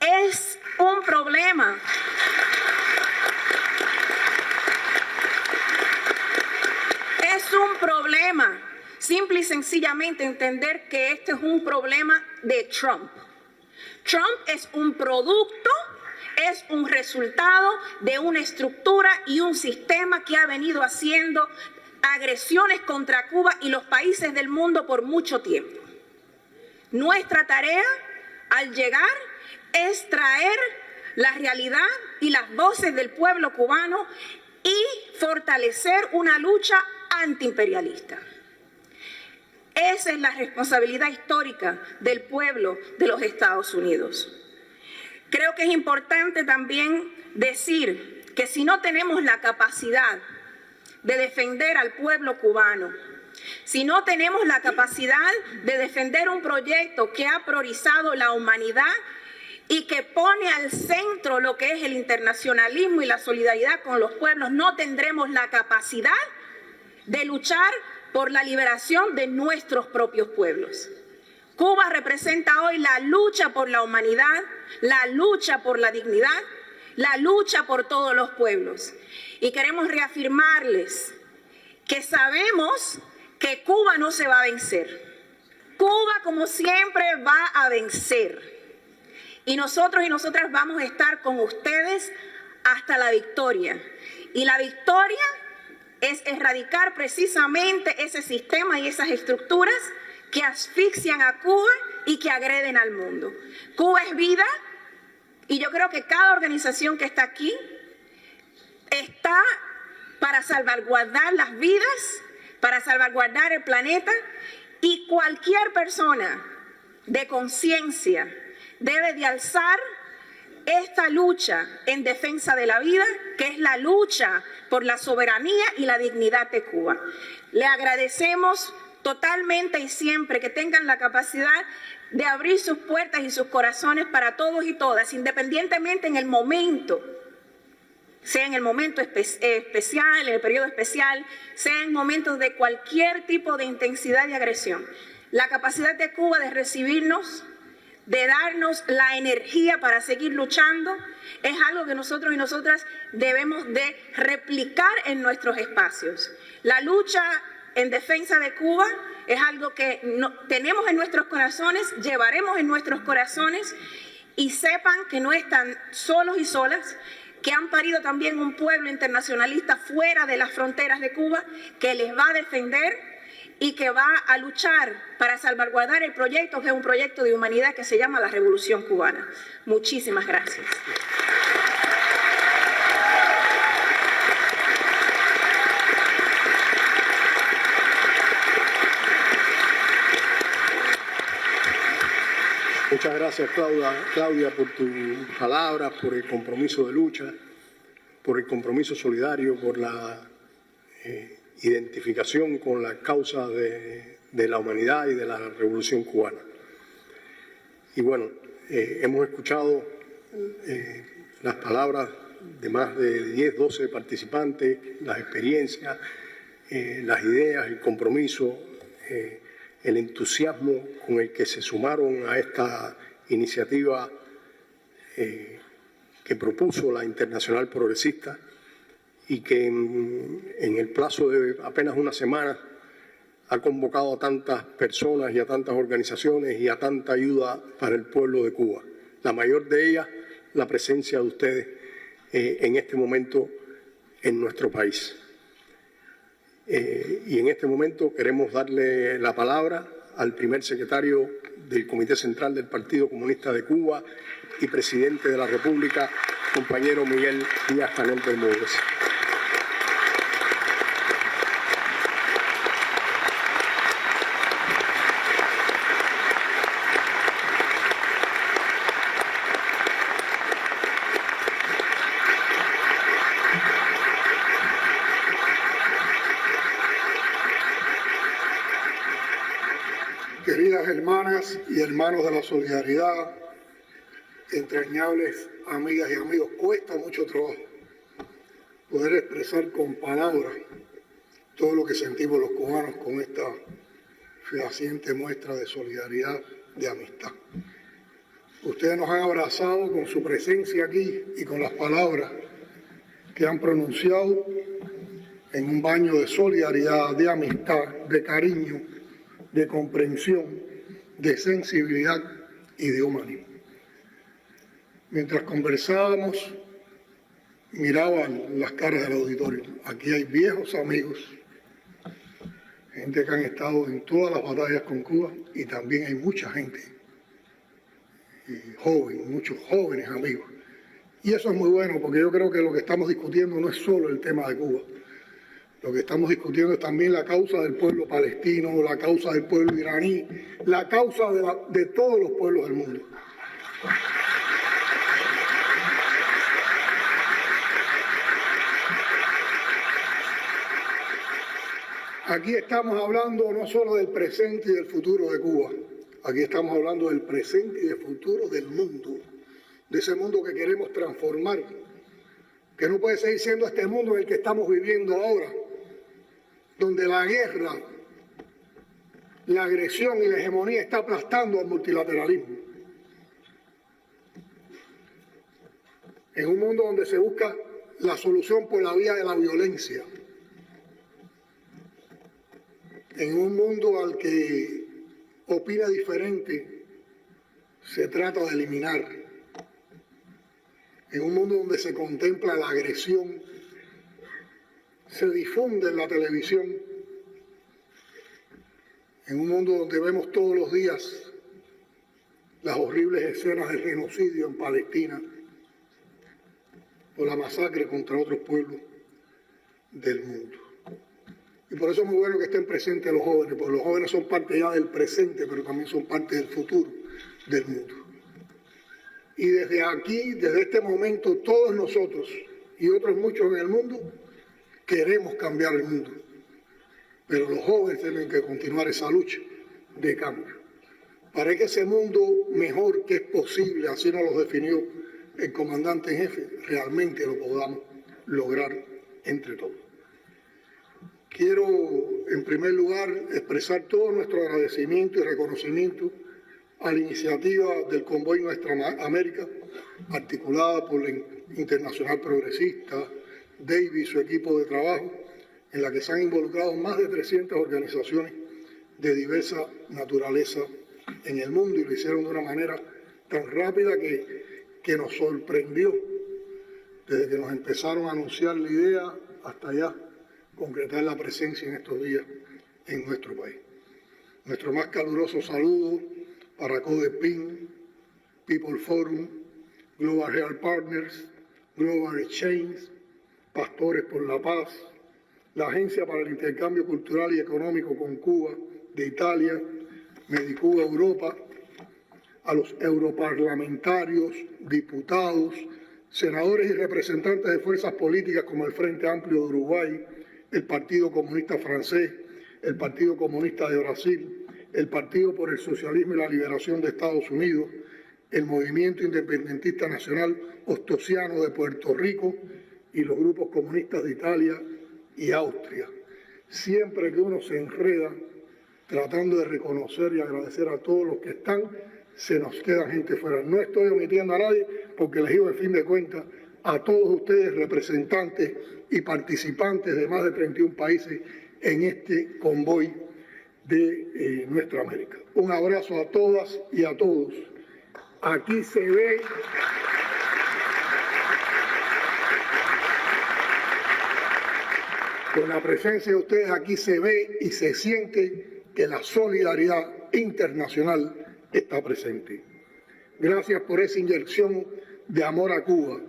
Es un problema. Es un problema, simple y sencillamente entender que este es un problema de Trump. Trump es un producto, es un resultado de una estructura y un sistema que ha venido haciendo agresiones contra Cuba y los países del mundo por mucho tiempo. Nuestra tarea al llegar es traer la realidad y las voces del pueblo cubano y fortalecer una lucha antiimperialista. Esa es la responsabilidad histórica del pueblo de los Estados Unidos. Creo que es importante también decir que si no tenemos la capacidad de defender al pueblo cubano, si no tenemos la capacidad de defender un proyecto que ha priorizado la humanidad y que pone al centro lo que es el internacionalismo y la solidaridad con los pueblos, no tendremos la capacidad de luchar por la liberación de nuestros propios pueblos. Cuba representa hoy la lucha por la humanidad, la lucha por la dignidad, la lucha por todos los pueblos. Y queremos reafirmarles que sabemos que Cuba no se va a vencer. Cuba, como siempre, va a vencer. Y nosotros y nosotras vamos a estar con ustedes hasta la victoria. Y la victoria es erradicar precisamente ese sistema y esas estructuras que asfixian a Cuba y que agreden al mundo. Cuba es vida y yo creo que cada organización que está aquí está para salvaguardar las vidas, para salvaguardar el planeta, y cualquier persona de conciencia debe de alzar esta lucha en defensa de la vida, que es la lucha por la soberanía y la dignidad de Cuba. Le agradecemos totalmente y siempre que tengan la capacidad de abrir sus puertas y sus corazones para todos y todas, independientemente en el momento, sea en el momento especial, en el periodo especial, sea en momentos de cualquier tipo de intensidad y agresión. La capacidad de Cuba de recibirnos, de darnos la energía para seguir luchando, es algo que nosotros y nosotras debemos de replicar en nuestros espacios. La lucha en defensa de Cuba es algo que tenemos en nuestros corazones, llevaremos en nuestros corazones, y sepan que no están solos y solas, que han parido también un pueblo internacionalista fuera de las fronteras de Cuba, que les va a defender y que va a luchar para salvaguardar el proyecto, que es un proyecto de humanidad que se llama la Revolución Cubana. Muchísimas gracias. Muchas gracias, Claudia, por tus palabras, por el compromiso de lucha, por el compromiso solidario, por la identificación con la causa de la humanidad y de la Revolución Cubana. Y bueno, hemos escuchado las palabras de más de 10, 12 participantes, las experiencias, las ideas, el compromiso, el entusiasmo con el que se sumaron a esta iniciativa que propuso la Internacional Progresista y que en el plazo de apenas una semana ha convocado a tantas personas y a tantas organizaciones y a tanta ayuda para el pueblo de Cuba. La mayor de ellas, la presencia de ustedes en este momento en nuestro país. Y en este momento queremos darle la palabra al primer secretario del Comité Central del Partido Comunista de Cuba y presidente de la República, compañero Miguel Díaz-Canel Bermúdez. Queridas hermanas y hermanos de la solidaridad, entrañables amigas y amigos, cuesta mucho trabajo poder expresar con palabras todo lo que sentimos los cubanos con esta fehaciente muestra de solidaridad, de amistad. Ustedes nos han abrazado con su presencia aquí y con las palabras que han pronunciado en un baño de solidaridad, de amistad, de cariño, de comprensión, de sensibilidad y de humanismo. Mientras conversábamos, miraban las caras del auditorio. Aquí hay viejos amigos, gente que han estado en todas las batallas con Cuba, y también hay mucha gente joven, muchos jóvenes amigos. Y eso es muy bueno, porque yo creo que lo que estamos discutiendo no es solo el tema de Cuba. Lo que estamos discutiendo es también la causa del pueblo palestino, la causa del pueblo iraní, la causa de todos los pueblos del mundo. Aquí estamos hablando no solo del presente y del futuro de Cuba, aquí estamos hablando del presente y del futuro del mundo, de ese mundo que queremos transformar, que no puede seguir siendo este mundo en el que estamos viviendo ahora, donde la guerra, la agresión y la hegemonía está aplastando al multilateralismo. En un mundo donde se busca la solución por la vía de la violencia. En un mundo al que opina diferente se trata de eliminar. En un mundo donde se contempla la agresión, se difunde en la televisión. En un mundo donde vemos todos los días las horribles escenas del genocidio en Palestina o la masacre contra otros pueblos del mundo. Y por eso es muy bueno que estén presentes los jóvenes, porque los jóvenes son parte ya del presente, pero también son parte del futuro del mundo. Y desde aquí, desde este momento, todos nosotros y otros muchos en el mundo queremos cambiar el mundo. Pero los jóvenes tienen que continuar esa lucha de cambio para que ese mundo mejor que es posible, así nos lo definió el comandante en jefe, realmente lo podamos lograr entre todos. Quiero, en primer lugar, expresar todo nuestro agradecimiento y reconocimiento a la iniciativa del Convoy Nuestra América, articulada por la Internacional Progresista, David y su equipo de trabajo, en la que se han involucrado más de 300 organizaciones de diversa naturaleza en el mundo, y lo hicieron de una manera tan rápida que nos sorprendió, desde que nos empezaron a anunciar la idea hasta ya concretar la presencia en estos días en nuestro país. Nuestro más caluroso saludo para CODEPIN, People Forum, Global Real Partners, Global Exchange, Pastores por la Paz, la Agencia para el Intercambio Cultural y Económico con Cuba de Italia, Medicuba Europa, a los europarlamentarios, diputados, senadores y representantes de fuerzas políticas como el Frente Amplio de Uruguay, el Partido Comunista Francés, el Partido Comunista de Brasil, el Partido por el Socialismo y la Liberación de Estados Unidos, el Movimiento Independentista Nacional Ostosiano de Puerto Rico y los grupos comunistas de Italia y Austria. Siempre que uno se enreda tratando de reconocer y agradecer a todos los que están, se nos queda gente fuera. No estoy omitiendo a nadie porque les digo, en fin de cuentas, a todos ustedes, representantes y participantes de más de 31 países en este convoy de Nuestra América. Un abrazo a todas y a todos. Aquí se ve con la presencia de ustedes, aquí se ve y se siente que la solidaridad internacional está presente. Gracias por esa inyección de amor a Cuba,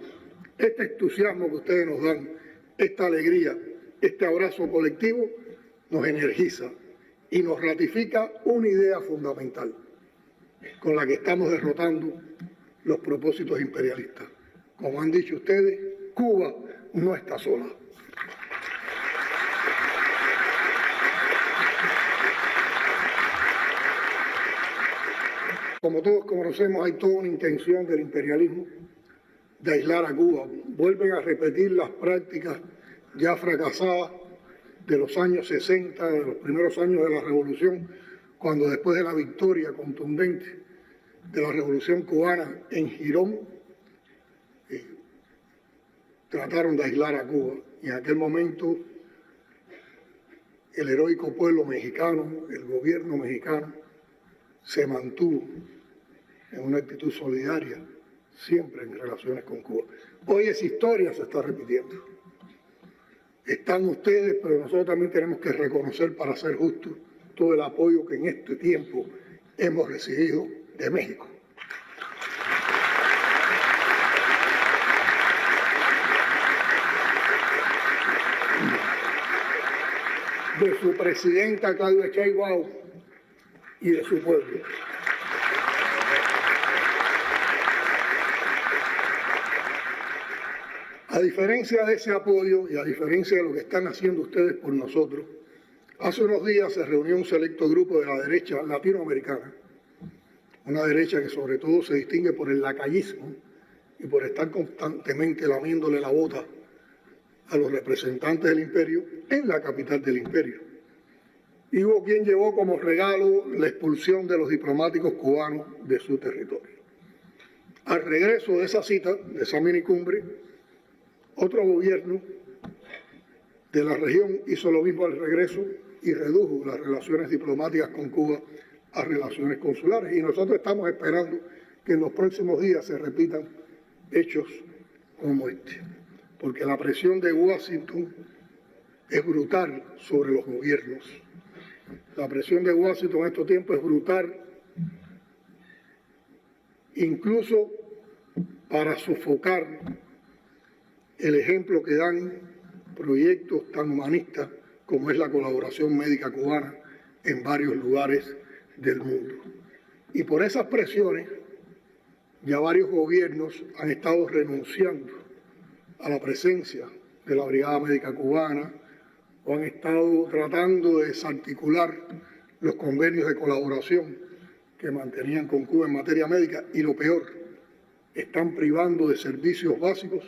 este entusiasmo que ustedes nos dan, esta alegría, este abrazo colectivo nos energiza y nos ratifica una idea fundamental con la que estamos derrotando los propósitos imperialistas. Como han dicho ustedes, Cuba no está sola. Como todos conocemos, hay toda una intención del imperialismo de aislar a Cuba. Vuelven a repetir las prácticas ya fracasadas de los años 60, de los primeros años de la Revolución, cuando después de la victoria contundente de la Revolución cubana en Girón, trataron de aislar a Cuba. Y en aquel momento el heroico pueblo mexicano, el gobierno mexicano, se mantuvo en una actitud solidaria, siempre en relaciones con Cuba. Hoy esa historia se está repitiendo. Están ustedes, pero nosotros también tenemos que reconocer, para ser justos, todo el apoyo que en este tiempo hemos recibido de México. De su presidenta Claudia Sheinbaum y de su pueblo. A diferencia de ese apoyo y a diferencia de lo que están haciendo ustedes por nosotros, hace unos días se reunió un selecto grupo de la derecha latinoamericana, una derecha que sobre todo se distingue por el lacayismo y por estar constantemente lamiéndole la bota a los representantes del imperio en la capital del imperio. Y hubo quien llevó como regalo la expulsión de los diplomáticos cubanos de su territorio. Al regreso de esa cita, de esa minicumbre, otro gobierno de la región hizo lo mismo al regreso y redujo las relaciones diplomáticas con Cuba a relaciones consulares. Y nosotros estamos esperando que en los próximos días se repitan hechos como este. Porque la presión de Washington es brutal sobre los gobiernos. La presión de Washington en estos tiempos es brutal, incluso para sofocar el ejemplo que dan proyectos tan humanistas como es la colaboración médica cubana en varios lugares del mundo. Y por esas presiones ya varios gobiernos han estado renunciando a la presencia de la Brigada Médica Cubana o han estado tratando de desarticular los convenios de colaboración que mantenían con Cuba en materia médica y lo peor, están privando de servicios básicos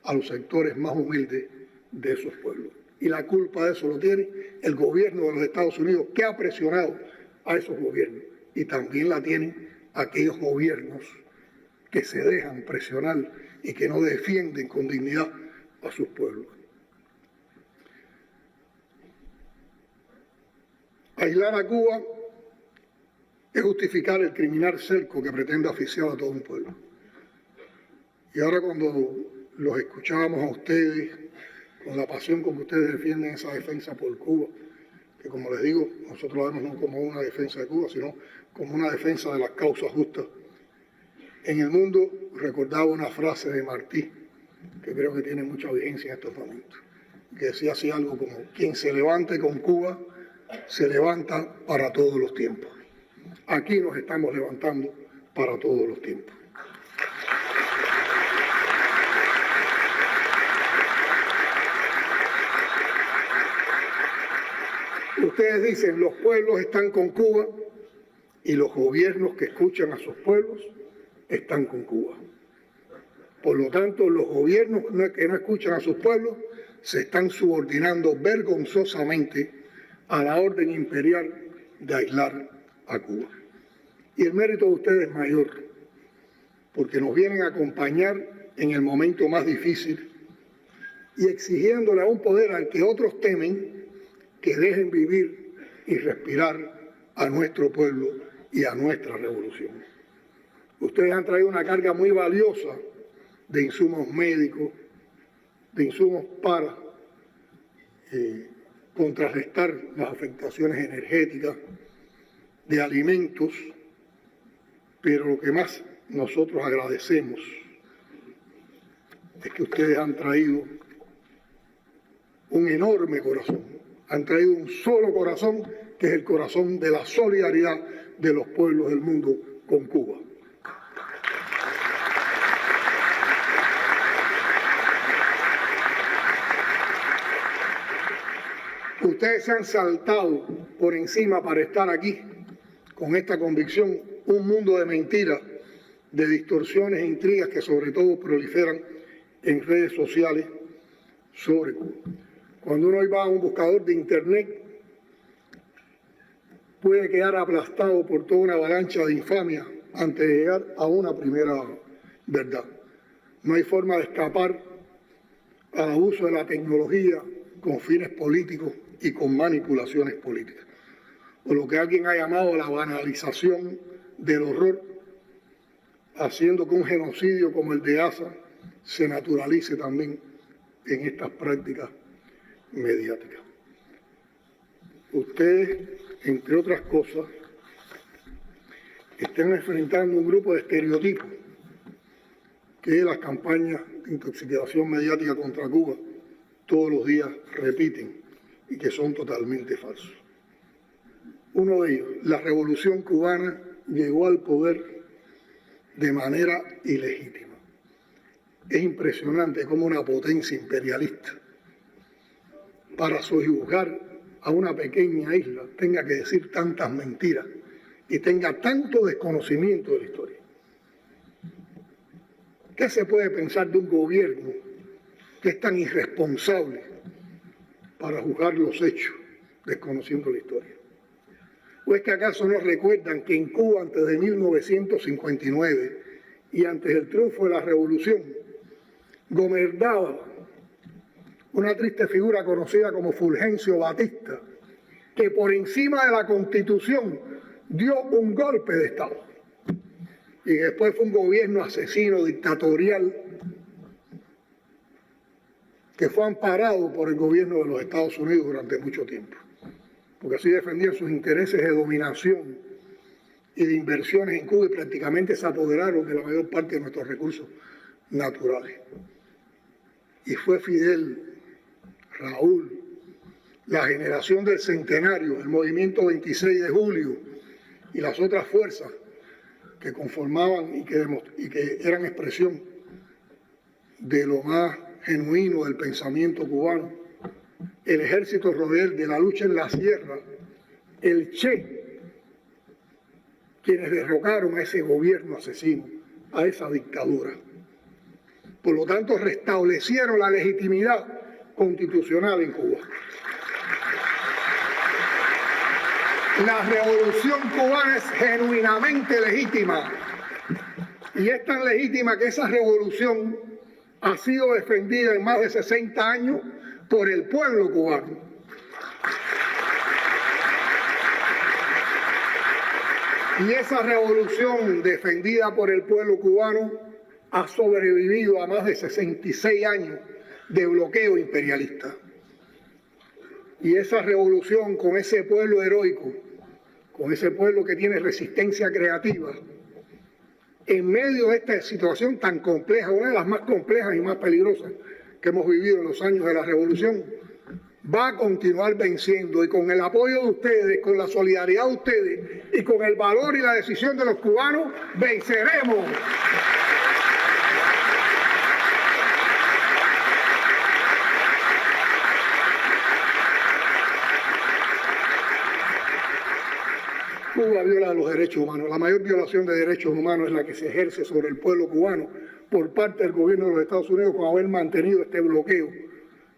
a los sectores más humildes de esos pueblos. Y la culpa de eso lo tiene el gobierno de los Estados Unidos, que ha presionado a esos gobiernos. Y también la tienen aquellos gobiernos que se dejan presionar y que no defienden con dignidad a sus pueblos. Aislar a Cuba es justificar el criminal cerco que pretende asfixiar a todo un pueblo. Y ahora cuando los escuchábamos a ustedes, con la pasión con que ustedes defienden esa defensa por Cuba, que como les digo, nosotros la vemos no como una defensa de Cuba, sino como una defensa de las causas justas. En el mundo recordaba una frase de Martí, que creo que tiene mucha vigencia en estos momentos, que decía así algo como: quien se levante con Cuba, se levanta para todos los tiempos. Aquí nos estamos levantando para todos los tiempos. Ustedes dicen, los pueblos están con Cuba, y los gobiernos que escuchan a sus pueblos están con Cuba. Por lo tanto, los gobiernos que no escuchan a sus pueblos se están subordinando vergonzosamente a la orden imperial de aislar a Cuba. Y el mérito de ustedes es mayor, porque nos vienen a acompañar en el momento más difícil y exigiéndole a un poder al que otros temen que dejen vivir y respirar a nuestro pueblo y a nuestra revolución. Ustedes han traído una carga muy valiosa de insumos médicos, de insumos para contrarrestar las afectaciones energéticas, de alimentos, pero lo que más nosotros agradecemos es que ustedes han traído un enorme corazón, han traído un solo corazón, que es el corazón de la solidaridad de los pueblos del mundo con Cuba. Ustedes se han saltado por encima para estar aquí con esta convicción, un mundo de mentiras, de distorsiones e intrigas que sobre todo proliferan en redes sociales sobre Cuba. Cuando uno va a un buscador de internet, puede quedar aplastado por toda una avalancha de infamia antes de llegar a una primera verdad. No hay forma de escapar al abuso de la tecnología con fines políticos y con manipulaciones políticas, o lo que alguien ha llamado la banalización del horror, haciendo que un genocidio como el de Gaza se naturalice también en estas prácticas mediáticas. Ustedes, entre otras cosas, están enfrentando un grupo de estereotipos que las campañas de intoxicación mediática contra Cuba todos los días repiten y que son totalmente falsos. Uno de ellos, la revolución cubana llegó al poder de manera ilegítima. Es impresionante cómo una potencia imperialista, para sojuzgar a una pequeña isla, tenga que decir tantas mentiras y tenga tanto desconocimiento de la historia. ¿Qué se puede pensar de un gobierno que es tan irresponsable para juzgar los hechos desconociendo la historia? ¿O es que acaso no recuerdan que en Cuba antes de 1959 y antes del triunfo de la revolución gobernaba una triste figura conocida como Fulgencio Batista, que por encima de la Constitución dio un golpe de Estado? Y después fue un gobierno asesino, dictatorial, que fue amparado por el gobierno de los Estados Unidos durante mucho tiempo, porque así defendían sus intereses de dominación y de inversiones en Cuba y prácticamente se apoderaron de la mayor parte de nuestros recursos naturales. Y fue Fidel, Raúl, la generación del centenario, el movimiento 26 de julio y las otras fuerzas que conformaban y que eran expresión de lo más genuino del pensamiento cubano, el ejército rebelde, la lucha en la sierra, el Che, quienes derrocaron a ese gobierno asesino, a esa dictadura. Por lo tanto, restablecieron la legitimidad constitucional en Cuba. La revolución cubana es genuinamente legítima y es tan legítima que esa revolución ha sido defendida en más de 60 años por el pueblo cubano. Y esa revolución defendida por el pueblo cubano ha sobrevivido a más de 66 años de bloqueo imperialista. Y esa revolución con ese pueblo heroico, con ese pueblo que tiene resistencia creativa, en medio de esta situación tan compleja, una de las más complejas y más peligrosas que hemos vivido en los años de la revolución, va a continuar venciendo, y con el apoyo de ustedes, con la solidaridad de ustedes y con el valor y la decisión de los cubanos, venceremos. Cuba viola los derechos humanos. La mayor violación de derechos humanos es la que se ejerce sobre el pueblo cubano por parte del gobierno de los Estados Unidos, con haber mantenido este bloqueo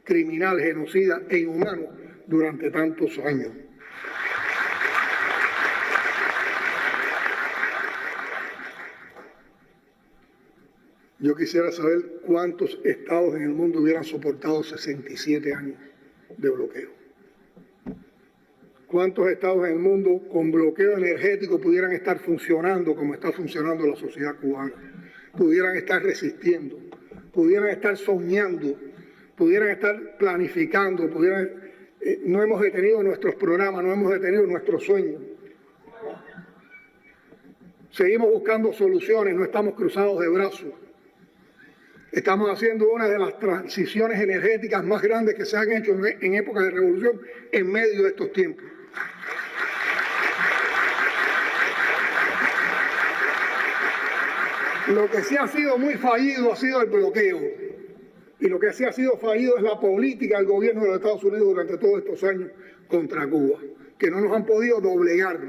criminal, genocida e inhumano durante tantos años. Yo quisiera saber cuántos estados en el mundo hubieran soportado 67 años de bloqueo. ¿Cuántos estados en el mundo con bloqueo energético pudieran estar funcionando como está funcionando la sociedad cubana? Pudieran estar resistiendo, pudieran estar soñando, pudieran estar planificando, no hemos detenido nuestros programas, no hemos detenido nuestros sueños. Seguimos buscando soluciones, no estamos cruzados de brazos. Estamos haciendo una de las transiciones energéticas más grandes que se han hecho en época de revolución en medio de estos tiempos. Lo que sí ha sido muy fallido ha sido el bloqueo. Y lo que sí ha sido fallido es la política del gobierno de los Estados Unidos durante todos estos años contra Cuba, que no nos han podido doblegar.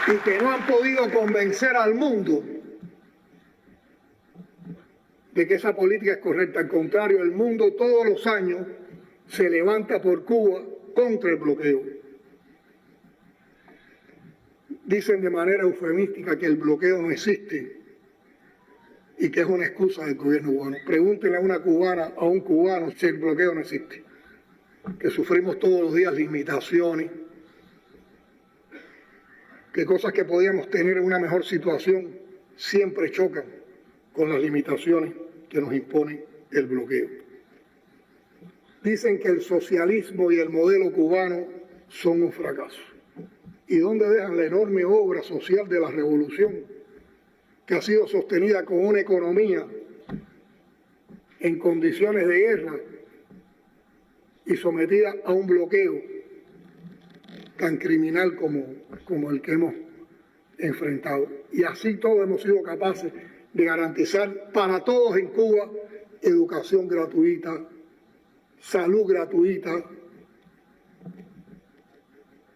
Y que no han podido convencer al mundo de que esa política es correcta. Al contrario, el mundo todos los años se levanta por Cuba contra el bloqueo. Dicen de manera eufemística que el bloqueo no existe y que es una excusa del gobierno cubano. Pregúntenle a una cubana, a un cubano, si el bloqueo no existe. Que sufrimos todos los días limitaciones, que cosas que podíamos tener en una mejor situación siempre chocan con las limitaciones que nos impone el bloqueo. Dicen que el socialismo y el modelo cubano son un fracaso. ¿Y dónde dejan la enorme obra social de la revolución, que ha sido sostenida con una economía en condiciones de guerra y sometida a un bloqueo tan criminal como el que hemos enfrentado? Y así todos hemos sido capaces de garantizar para todos en Cuba educación gratuita, salud gratuita,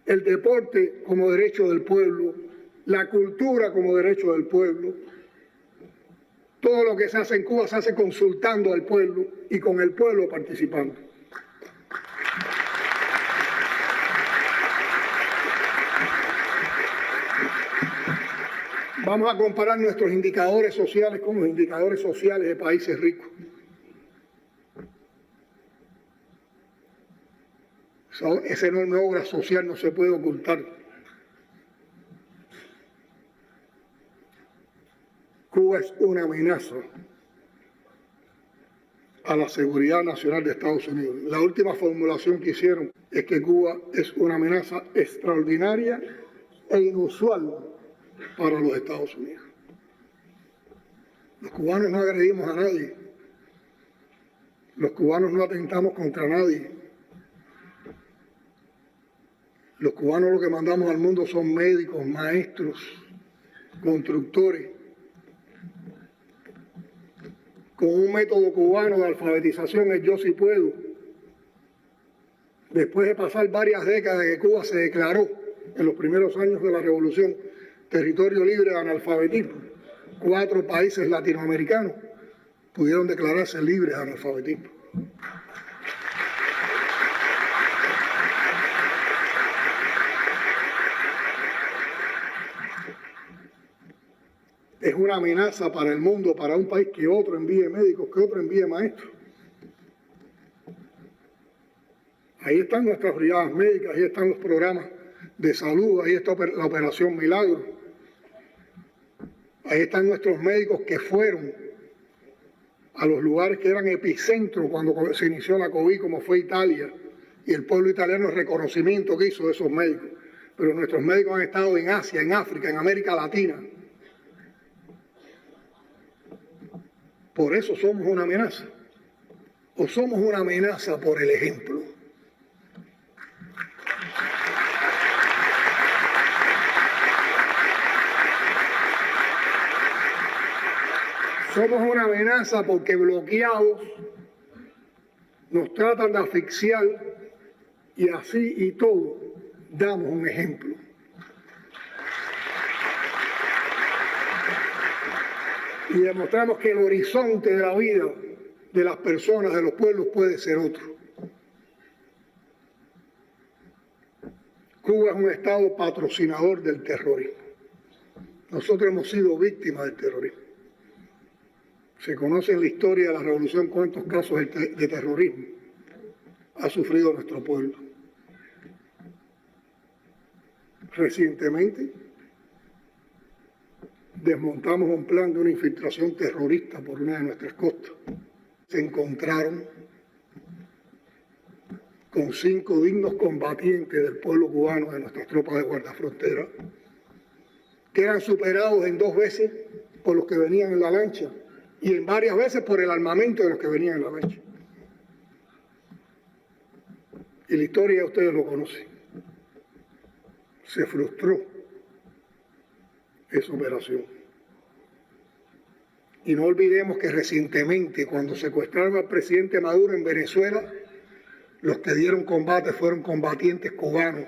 el deporte como derecho del pueblo, la cultura como derecho del pueblo. Todo lo que se hace en Cuba se hace consultando al pueblo y con el pueblo participando. Vamos a comparar nuestros indicadores sociales con los indicadores sociales de países ricos. Esa enorme obra social no se puede ocultar. Cuba es una amenaza a la seguridad nacional de Estados Unidos. La última formulación que hicieron es que Cuba es una amenaza extraordinaria e inusual para los Estados Unidos. Los cubanos no agredimos a nadie. Los cubanos no atentamos contra nadie. Los cubanos lo que mandamos al mundo son médicos, maestros, constructores. Con un método cubano de alfabetización, el Yo Sí Puedo, Después de pasar varias décadas de que Cuba se declaró en los primeros años de la revolución territorio libre de analfabetismo, 4 países latinoamericanos pudieron declararse libres de analfabetismo. Es una amenaza para el mundo, para un país, que otro envíe médicos, que otro envíe maestros. Ahí están nuestras brigadas médicas, ahí están los programas de salud, ahí está la Operación Milagro. Ahí están nuestros médicos que fueron a los lugares que eran epicentro cuando se inició la COVID, como fue Italia, y el pueblo italiano, el reconocimiento que hizo de esos médicos. Pero nuestros médicos han estado en Asia, en África, en América Latina. ¿Por eso somos una amenaza? ¿O somos una amenaza por el ejemplo? Somos una amenaza porque bloqueados nos tratan de asfixiar y así y todo damos un ejemplo. Y demostramos que el horizonte de la vida de las personas, de los pueblos, puede ser otro. Cuba es un estado patrocinador del terrorismo. Nosotros hemos sido víctimas del terrorismo. Se conoce en la historia de la revolución cuántos casos de terrorismo ha sufrido nuestro pueblo. Recientemente desmontamos un plan de una infiltración terrorista por una de nuestras costas. Se encontraron con 5 dignos combatientes del pueblo cubano, de nuestras tropas de guardafrontera, que eran superados en 2 veces por los que venían en la lancha y en varias veces por el armamento de los que venían en la lancha. Y la historia ya ustedes lo conocen. Se frustró esa operación. Y no olvidemos que recientemente, cuando secuestraron al presidente Maduro en Venezuela, los que dieron combate fueron combatientes cubanos.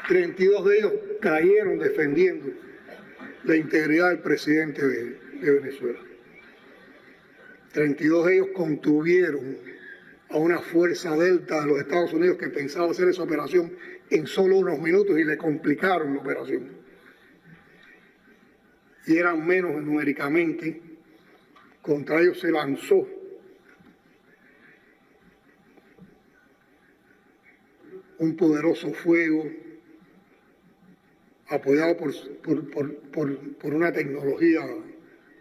...32 de ellos cayeron defendiendo la integridad del presidente de Venezuela. 32 de ellos contuvieron a una fuerza delta de los Estados Unidos que pensaba hacer esa operación en solo unos minutos y le complicaron la operación. Y eran menos numéricamente. Contra ellos se lanzó un poderoso fuego apoyado por una tecnología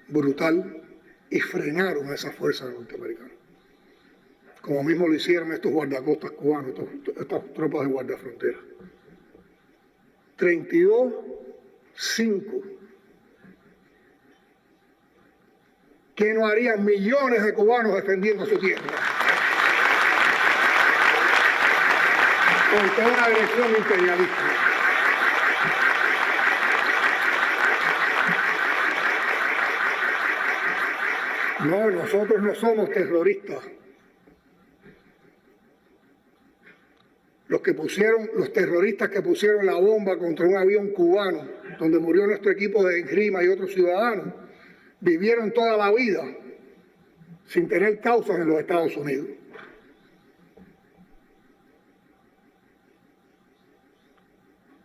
brutal y frenaron a esa fuerza norteamericana. Como mismo lo hicieron estos guardacostas cubanos, estas tropas de guardafrontera. 32-5. ¿Qué no harían millones de cubanos defendiendo su tierra? Contra una agresión imperialista. No, nosotros no somos terroristas. Los terroristas que pusieron la bomba contra un avión cubano, donde murió nuestro equipo de esgrima y otros ciudadanos, vivieron toda la vida sin tener causas en los Estados Unidos.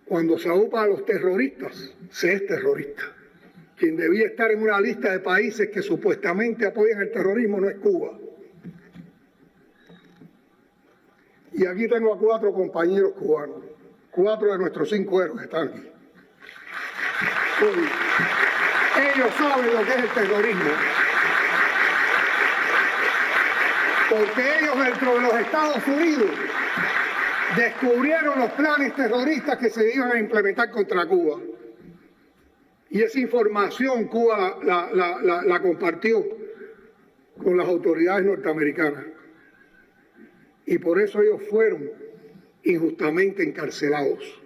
Cuando se aupa a los terroristas, se es terrorista. Quien debía estar en una lista de países que supuestamente apoyan el terrorismo no es Cuba. Y aquí tengo a 4 compañeros cubanos. 4 de nuestros 5 héroes están aquí. Ellos saben lo que es el terrorismo. Porque ellos dentro de los Estados Unidos descubrieron los planes terroristas que se iban a implementar contra Cuba. Y esa información Cuba la compartió con las autoridades norteamericanas. Y por eso ellos fueron injustamente encarcelados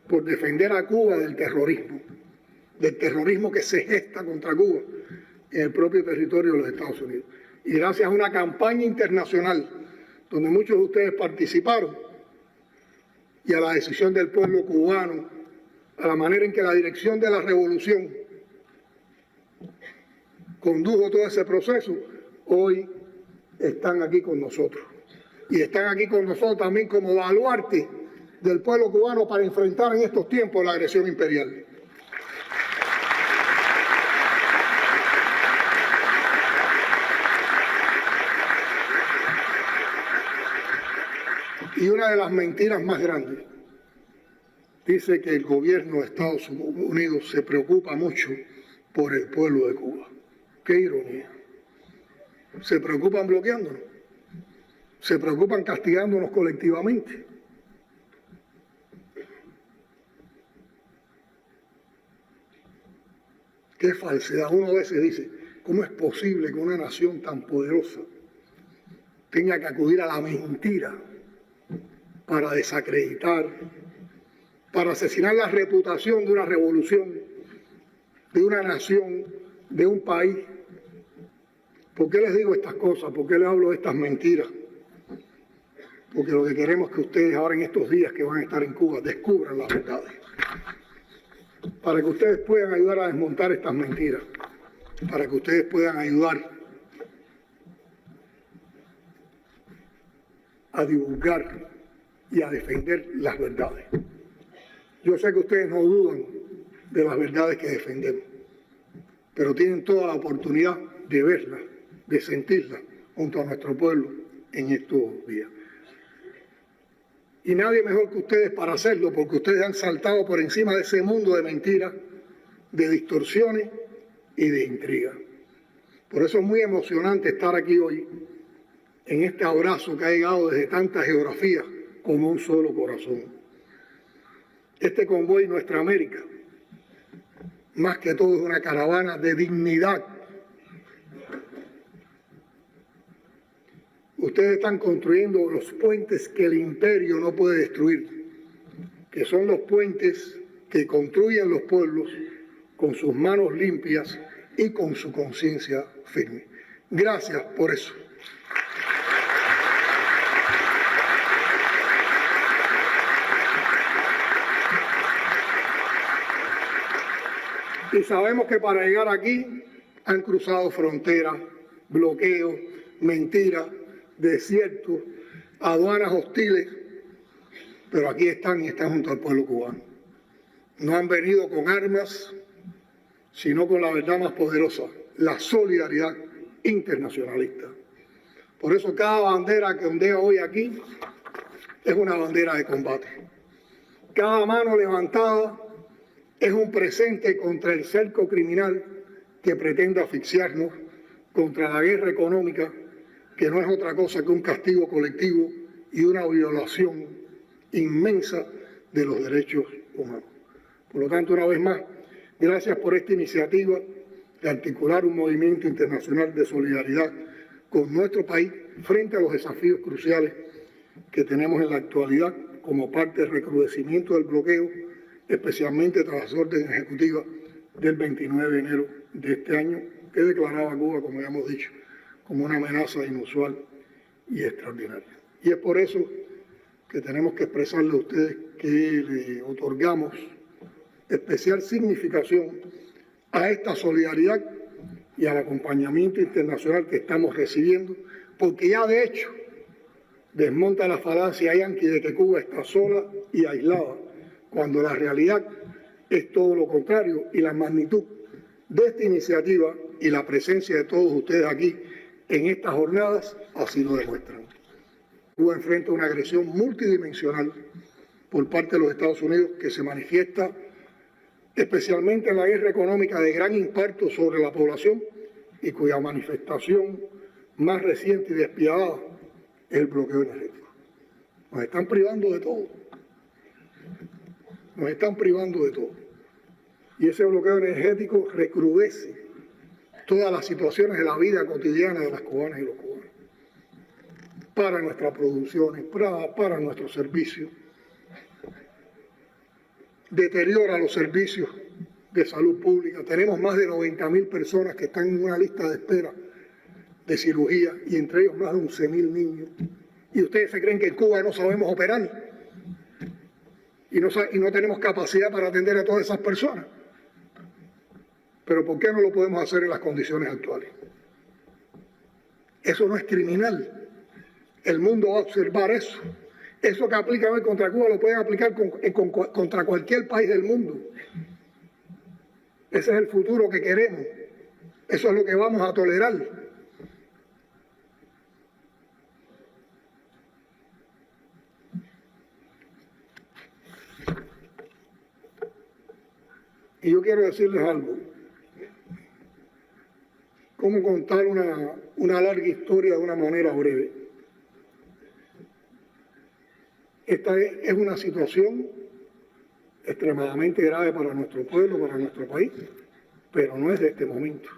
por defender a Cuba del terrorismo que se gesta contra Cuba en el propio territorio de los Estados Unidos. Y gracias a una campaña internacional donde muchos de ustedes participaron y a la decisión del pueblo cubano, a la manera en que la dirección de la revolución condujo todo ese proceso, hoy están aquí con nosotros. Y están aquí con nosotros también como baluarte del pueblo cubano para enfrentar en estos tiempos la agresión imperial. Y una de las mentiras más grandes dice que el gobierno de Estados Unidos se preocupa mucho por el pueblo de Cuba. ¡Qué ironía! Se preocupan bloqueándonos, se preocupan castigándonos colectivamente. ¡Qué falsedad! Uno a veces dice, ¿cómo es posible que una nación tan poderosa tenga que acudir a la mentira para desacreditar, para asesinar la reputación de una revolución, de una nación, de un país? ¿Por qué les digo estas cosas? ¿Por qué les hablo de estas mentiras? Porque lo que queremos es que ustedes ahora en estos días que van a estar en Cuba descubran las verdades, para que ustedes puedan ayudar a desmontar estas mentiras, para que ustedes puedan ayudar a divulgar y a defender las verdades. Yo sé que ustedes no dudan de las verdades que defendemos, pero tienen toda la oportunidad de verlas, de sentirlas junto a nuestro pueblo en estos días. Y nadie mejor que ustedes para hacerlo, porque ustedes han saltado por encima de ese mundo de mentiras, de distorsiones y de intrigas. Por eso es muy emocionante estar aquí hoy, en este abrazo que ha llegado desde tantas geografías como un solo corazón. Este convoy Nuestra América, más que todo, es una caravana de dignidad. Ustedes están construyendo los puentes que el imperio no puede destruir, que son los puentes que construyen los pueblos con sus manos limpias y con su conciencia firme. Gracias por eso. Y sabemos que para llegar aquí han cruzado fronteras, bloqueos, mentiras, desiertos, aduanas hostiles, pero aquí están y están junto al pueblo cubano. No han venido con armas, sino con la verdad más poderosa, la solidaridad internacionalista. Por eso cada bandera que ondea hoy aquí es una bandera de combate. Cada mano levantada es un presente contra el cerco criminal que pretende asfixiarnos, contra la guerra económica, que no es otra cosa que un castigo colectivo y una violación inmensa de los derechos humanos. Por lo tanto, una vez más, gracias por esta iniciativa de articular un movimiento internacional de solidaridad con nuestro país frente a los desafíos cruciales que tenemos en la actualidad como parte del recrudecimiento del bloqueo, especialmente tras las órdenes ejecutivas del 29 de enero de este año, que declaraba a Cuba, como ya hemos dicho, como una amenaza inusual y extraordinaria. Y es por eso que tenemos que expresarle a ustedes que le otorgamos especial significación a esta solidaridad y al acompañamiento internacional que estamos recibiendo, porque ya de hecho desmonta la falacia yanqui de que Cuba está sola y aislada, cuando la realidad es todo lo contrario, y la magnitud de esta iniciativa y la presencia de todos ustedes aquí en estas jornadas así lo demuestran. Cuba enfrenta una agresión multidimensional por parte de los Estados Unidos que se manifiesta especialmente en la guerra económica de gran impacto sobre la población y cuya manifestación más reciente y despiadada es el bloqueo energético. Nos están privando de todo. Nos están privando de todo. Y ese bloqueo energético recrudece todas las situaciones de la vida cotidiana de las cubanas y los cubanos. Para nuestras producciones, para nuestros servicios. Deteriora los servicios de salud pública. Tenemos más de 90.000 personas que están en una lista de espera de cirugía y entre ellos más de 11.000 niños. ¿Y ustedes se creen que en Cuba no sabemos operar? Y no tenemos capacidad para atender a todas esas personas. Pero ¿por qué no lo podemos hacer en las condiciones actuales? Eso no es criminal. El mundo va a observar eso. Eso que aplican hoy contra Cuba lo pueden aplicar contra cualquier país del mundo. Ese es el futuro que queremos. Eso es lo que vamos a tolerar. Y yo quiero decirles algo. ¿Cómo contar una larga historia de una manera breve? Esta es una situación extremadamente grave para nuestro pueblo, para nuestro país, pero no es de este momento.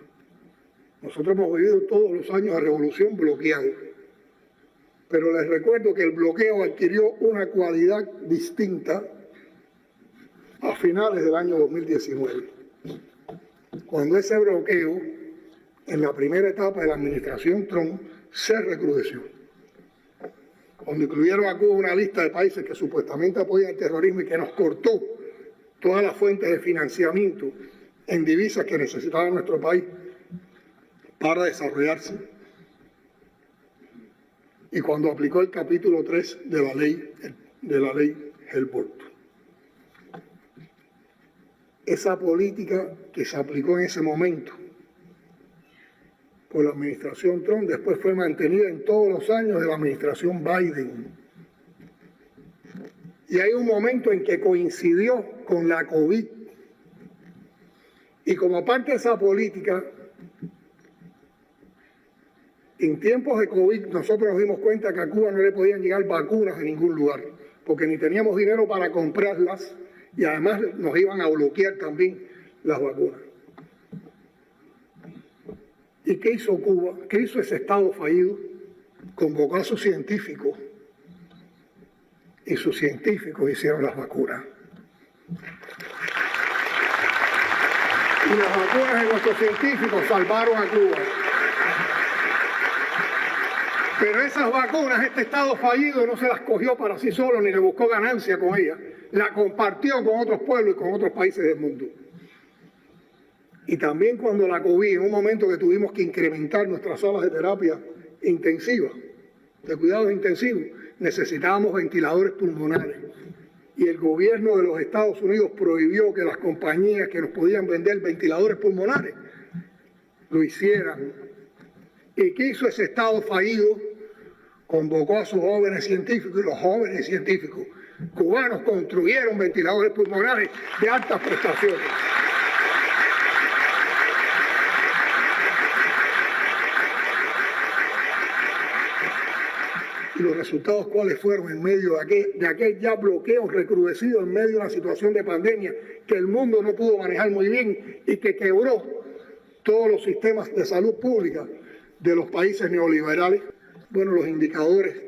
Nosotros hemos vivido todos los años de revolución bloqueados, pero les recuerdo que el bloqueo adquirió una cualidad distinta a finales del año 2019, cuando ese bloqueo, en la primera etapa de la administración Trump, se recrudeció. Cuando incluyeron a Cuba una lista de países que supuestamente apoyan el terrorismo y que nos cortó todas las fuentes de financiamiento en divisas que necesitaba nuestro país para desarrollarse. Y cuando aplicó el capítulo 3 de la ley Helbort. Esa política que se aplicó en ese momento por la administración Trump, después fue mantenida en todos los años de la administración Biden. Y hay un momento en que coincidió con la COVID. Y como parte de esa política, en tiempos de COVID nosotros nos dimos cuenta que a Cuba no le podían llegar vacunas de ningún lugar, porque ni teníamos dinero para comprarlas y además nos iban a bloquear también las vacunas. ¿Y qué hizo Cuba? ¿Qué hizo ese Estado fallido? Convocó a sus científicos y sus científicos hicieron las vacunas. Y las vacunas de nuestros científicos salvaron a Cuba. Pero esas vacunas, este Estado fallido no se las cogió para sí solo ni le buscó ganancia con ellas. La compartió con otros pueblos y con otros países del mundo. Y también cuando la COVID, en un momento que tuvimos que incrementar nuestras salas de terapia intensiva, de cuidados intensivos, necesitábamos ventiladores pulmonares. Y el gobierno de los Estados Unidos prohibió que las compañías que nos podían vender ventiladores pulmonares lo hicieran. ¿Y qué hizo ese Estado fallido? Convocó a sus jóvenes científicos y los jóvenes científicos cubanos construyeron ventiladores pulmonares de altas prestaciones. Y los resultados, ¿cuáles fueron en medio de aquel ya bloqueo recrudecido en medio de una situación de pandemia que el mundo no pudo manejar muy bien y que quebró todos los sistemas de salud pública de los países neoliberales? Bueno, los indicadores,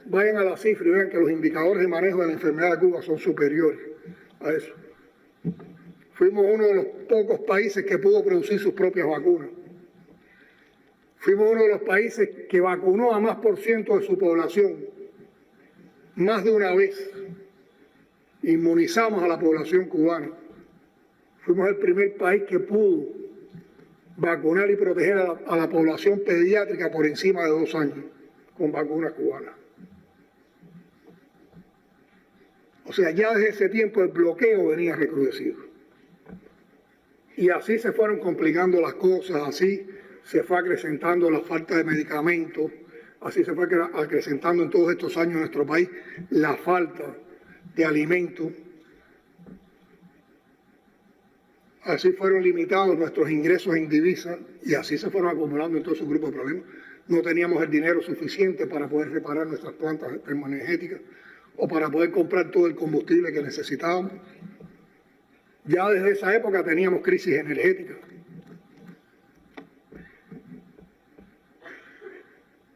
vayan a la cifra y vean que los indicadores de manejo de la enfermedad de Cuba son superiores a eso. Fuimos uno de los pocos países que pudo producir sus propias vacunas. Fuimos uno de los países que vacunó a más % de su población, más de una vez. Inmunizamos a la población cubana. Fuimos el primer país que pudo vacunar y proteger a la población pediátrica por encima de 2 años con vacunas cubanas. O sea, ya desde ese tiempo el bloqueo venía recrudecido. Y así se fueron complicando las cosas, así se fue acrecentando la falta de medicamentos, así se fue acrecentando en todos estos años en nuestro país la falta de alimentos. Así fueron limitados nuestros ingresos en divisas y así se fueron acumulando en todo su grupo de problemas. No teníamos el dinero suficiente para poder reparar nuestras plantas termoenergéticas o para poder comprar todo el combustible que necesitábamos. Ya desde esa época teníamos crisis energética.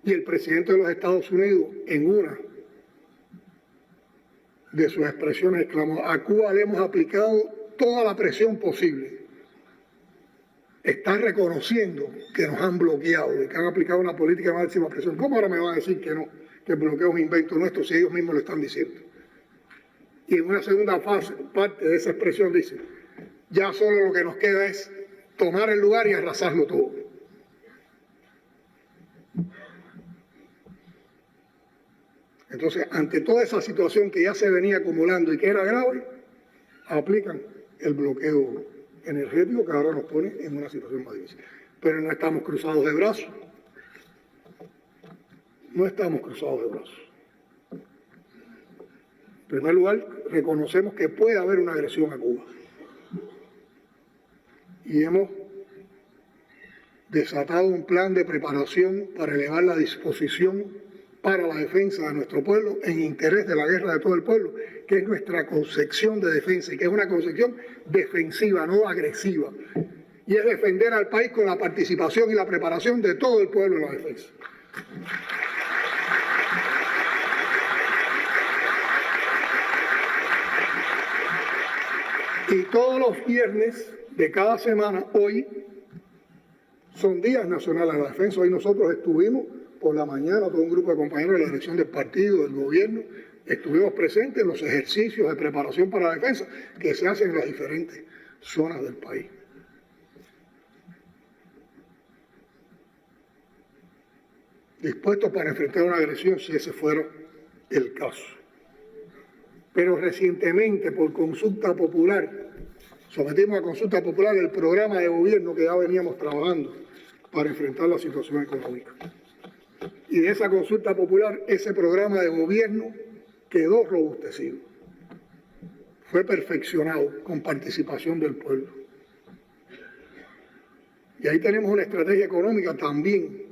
Y el presidente de los Estados Unidos, en una de sus expresiones, exclamó: a Cuba le hemos aplicado toda la presión posible. Está reconociendo que nos han bloqueado y que han aplicado una política de máxima presión. ¿Cómo ahora me van a decir que no, que el bloqueo es un invento nuestro si ellos mismos lo están diciendo? Y en una segunda parte de esa expresión dice: ya solo lo que nos queda es tomar el lugar y arrasarlo todo. Entonces, ante toda esa situación que ya se venía acumulando y que era grave, aplican el bloqueo energético que ahora nos pone en una situación más difícil. Pero no estamos cruzados de brazos. No estamos cruzados de brazos. En primer lugar, reconocemos que puede haber una agresión a Cuba. Y hemos desatado un plan de preparación para elevar la disposición para la defensa de nuestro pueblo en interés de la guerra de todo el pueblo, que es nuestra concepción de defensa y que es una concepción defensiva, no agresiva. Y es defender al país con la participación y la preparación de todo el pueblo en la defensa. Y todos los viernes de cada semana, hoy, son días nacionales de la defensa. Hoy nosotros estuvimos por la mañana, todo un grupo de compañeros de la dirección del partido, del gobierno, estuvimos presentes en los ejercicios de preparación para la defensa que se hacen en las diferentes zonas del país. Dispuestos para enfrentar una agresión si ese fuera el caso. Pero recientemente, por consulta popular, sometimos a consulta popular el programa de gobierno que ya veníamos trabajando para enfrentar la situación económica. Y de esa consulta popular, ese programa de gobierno quedó robustecido. Fue perfeccionado con participación del pueblo. Y ahí tenemos una estrategia económica también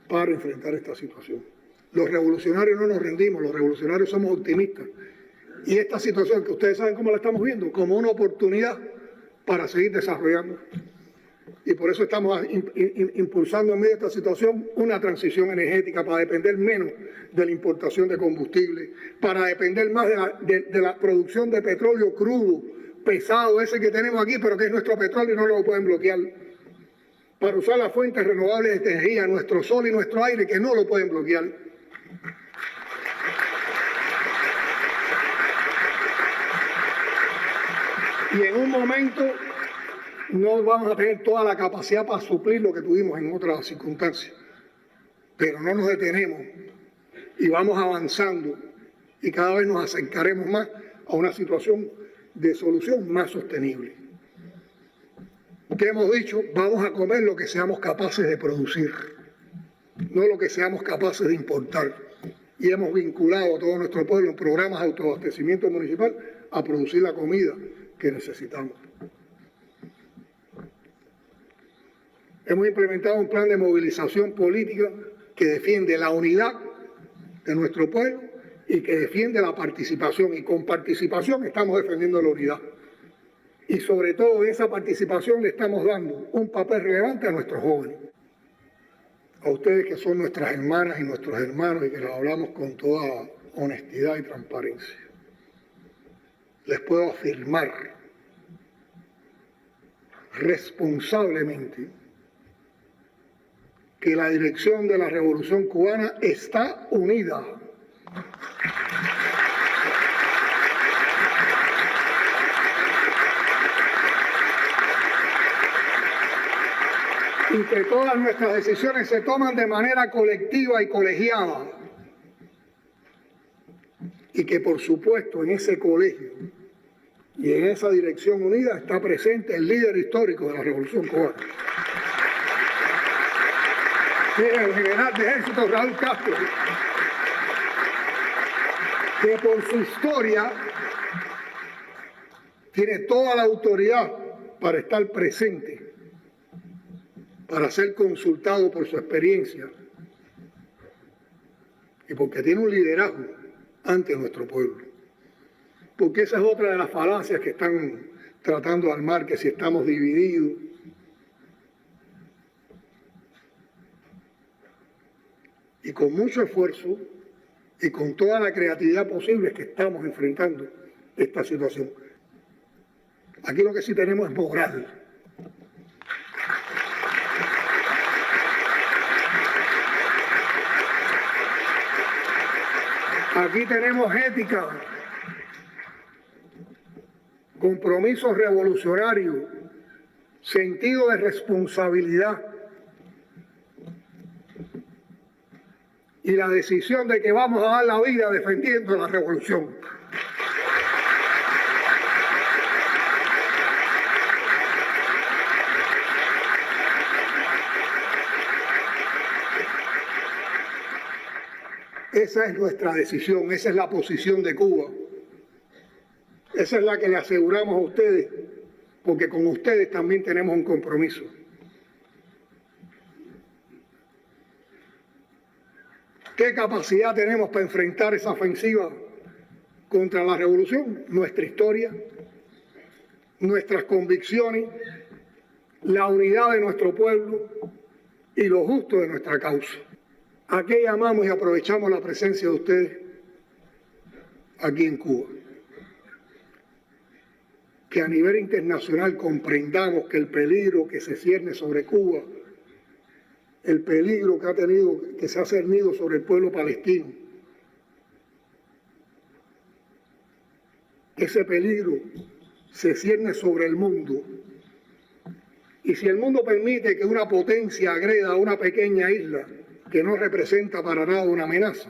para enfrentar esta situación. Los revolucionarios no nos rendimos, los revolucionarios somos optimistas. Y esta situación que ustedes saben cómo la estamos viendo, como una oportunidad para seguir desarrollando. Y por eso estamos impulsando en medio de esta situación una transición energética para depender menos de la importación de combustible, para depender más de la producción de petróleo crudo, pesado, ese que tenemos aquí, pero que es nuestro petróleo y no lo pueden bloquear. Para usar las fuentes renovables de energía, nuestro sol y nuestro aire, que no lo pueden bloquear. Y en un momento no vamos a tener toda la capacidad para suplir lo que tuvimos en otras circunstancias. Pero no nos detenemos y vamos avanzando y cada vez nos acercaremos más a una situación de solución más sostenible. ¿Qué hemos dicho? Vamos a comer lo que seamos capaces de producir, no lo que seamos capaces de importar. Y hemos vinculado a todo nuestro pueblo en programas de autoabastecimiento municipal a producir la comida que necesitamos. Hemos implementado un plan de movilización política que defiende la unidad de nuestro pueblo y que defiende la participación. Y con participación estamos defendiendo la unidad. Y sobre todo en esa participación le estamos dando un papel relevante a nuestros jóvenes. A ustedes que son nuestras hermanas y nuestros hermanos y que los hablamos con toda honestidad y transparencia. Les puedo afirmar responsablemente que la dirección de la Revolución Cubana está unida. Y que todas nuestras decisiones se toman de manera colectiva y colegiada. Y que por supuesto en ese colegio y en esa dirección unida está presente el líder histórico de la Revolución Cubana, que es el general de ejército Raúl Castro, que por su historia tiene toda la autoridad para estar presente, para ser consultado por su experiencia y porque tiene un liderazgo ante nuestro pueblo. Porque esa es otra de las falacias que están tratando de armar, que si estamos divididos. Y con mucho esfuerzo y con toda la creatividad posible que estamos enfrentando esta situación. Aquí lo que sí tenemos es moral. Aquí tenemos ética, compromiso revolucionario, sentido de responsabilidad y la decisión de que vamos a dar la vida defendiendo la revolución. Esa es nuestra decisión, esa es la posición de Cuba. Esa es la que le aseguramos a ustedes, porque con ustedes también tenemos un compromiso. ¿Qué capacidad tenemos para enfrentar esa ofensiva contra la revolución? Nuestra historia, nuestras convicciones, la unidad de nuestro pueblo y lo justo de nuestra causa. ¿A qué llamamos y aprovechamos la presencia de ustedes aquí en Cuba? Que a nivel internacional comprendamos que el peligro que se cierne sobre Cuba, el peligro que se ha cernido sobre el pueblo palestino, ese peligro se cierne sobre el mundo. Y si el mundo permite que una potencia agreda a una pequeña isla que no representa para nada una amenaza,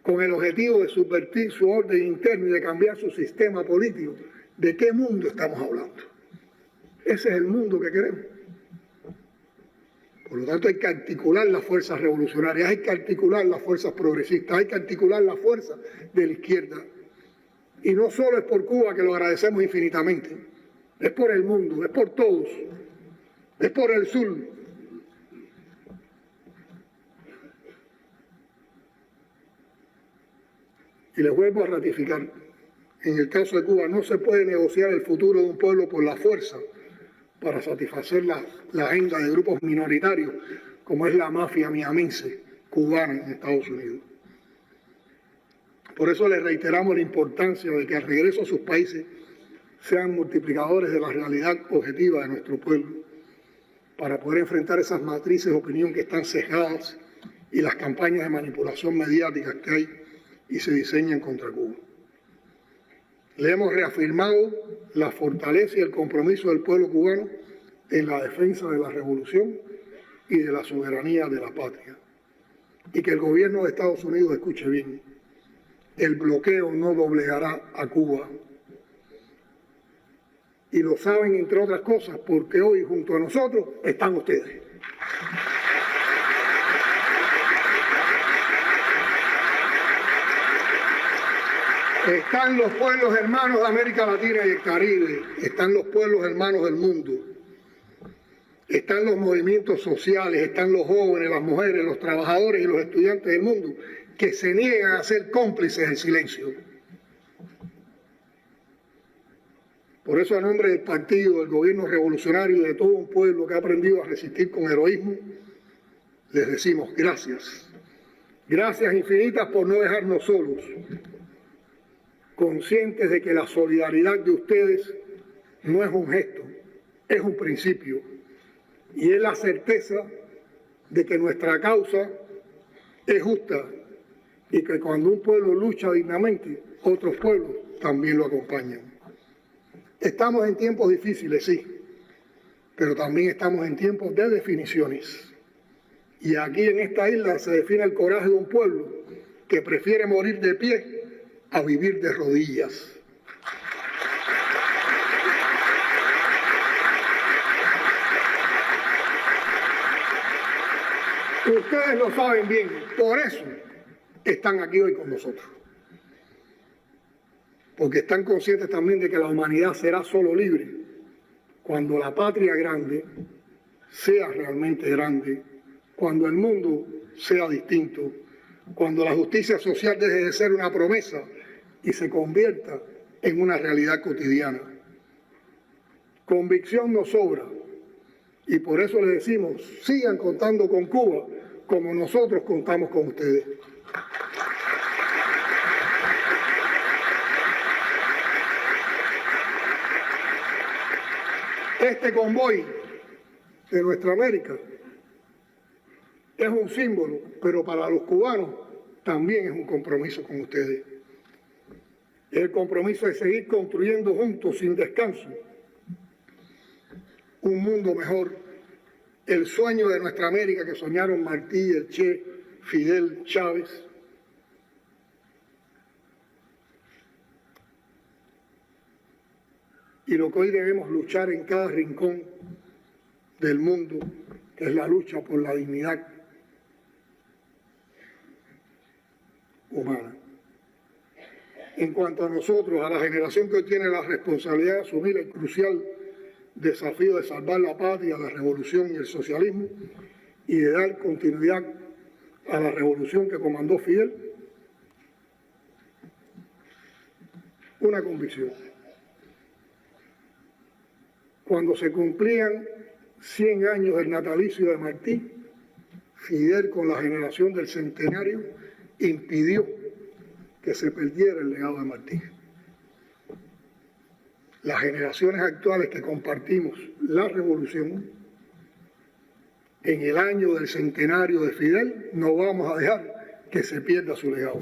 con el objetivo de subvertir su orden interno y de cambiar su sistema político, ¿de qué mundo estamos hablando? Ese es el mundo que queremos. Por lo tanto, hay que articular las fuerzas revolucionarias, hay que articular las fuerzas progresistas, hay que articular las fuerzas de la izquierda. Y no solo es por Cuba, que lo agradecemos infinitamente, es por el mundo, es por todos, es por el sur. Y les vuelvo a ratificar, en el caso de Cuba no se puede negociar el futuro de un pueblo por la fuerza para satisfacer la agenda de grupos minoritarios, como es la mafia miamense cubana en Estados Unidos. Por eso les reiteramos la importancia de que al regreso a sus países sean multiplicadores de la realidad objetiva de nuestro pueblo, para poder enfrentar esas matrices de opinión que están cegadas y las campañas de manipulación mediática que hay y se diseñan contra Cuba. Le hemos reafirmado la fortaleza y el compromiso del pueblo cubano en la defensa de la revolución y de la soberanía de la patria. Y que el gobierno de Estados Unidos escuche bien, el bloqueo no doblegará a Cuba. Y lo saben, entre otras cosas, porque hoy junto a nosotros están ustedes. Están los pueblos hermanos de América Latina y el Caribe, están los pueblos hermanos del mundo, están los movimientos sociales, están los jóvenes, las mujeres, los trabajadores y los estudiantes del mundo que se niegan a ser cómplices en silencio. Por eso, a nombre del partido, del gobierno revolucionario y de todo un pueblo que ha aprendido a resistir con heroísmo, les decimos gracias. Gracias infinitas por no dejarnos solos, conscientes de que la solidaridad de ustedes no es un gesto, es un principio, y es la certeza de que nuestra causa es justa y que cuando un pueblo lucha dignamente, otros pueblos también lo acompañan. Estamos en tiempos difíciles, sí, pero también estamos en tiempos de definiciones. Y aquí en esta isla se define el coraje de un pueblo que prefiere morir de pie a vivir de rodillas. Ustedes lo saben bien, por eso están aquí hoy con nosotros. porque están conscientes también de que la humanidad será solo libre cuando la patria grande sea realmente grande, cuando el mundo sea distinto, cuando la justicia social deje de ser una promesa y se convierta en una realidad cotidiana. Convicción nos sobra y por eso les decimos, sigan contando con Cuba como nosotros contamos con ustedes. Este convoy de nuestra América es un símbolo, pero para los cubanos también es un compromiso con ustedes. El compromiso de seguir construyendo juntos, sin descanso, un mundo mejor, el sueño de nuestra América que soñaron Martí, el Che, Fidel, Chávez. Y lo que hoy debemos luchar en cada rincón del mundo, que es la lucha por la dignidad humana. En cuanto a nosotros, a la generación que hoy tiene la responsabilidad de asumir el crucial desafío de salvar la patria, la revolución y el socialismo, y de dar continuidad a la revolución que comandó Fidel, una convicción. Cuando se cumplían 100 años del natalicio de Martí, Fidel, con la generación del centenario, impidió que se perdiera el legado de Martí. Las generaciones actuales que compartimos la revolución, en el año del centenario de Fidel, no vamos a dejar que se pierda su legado.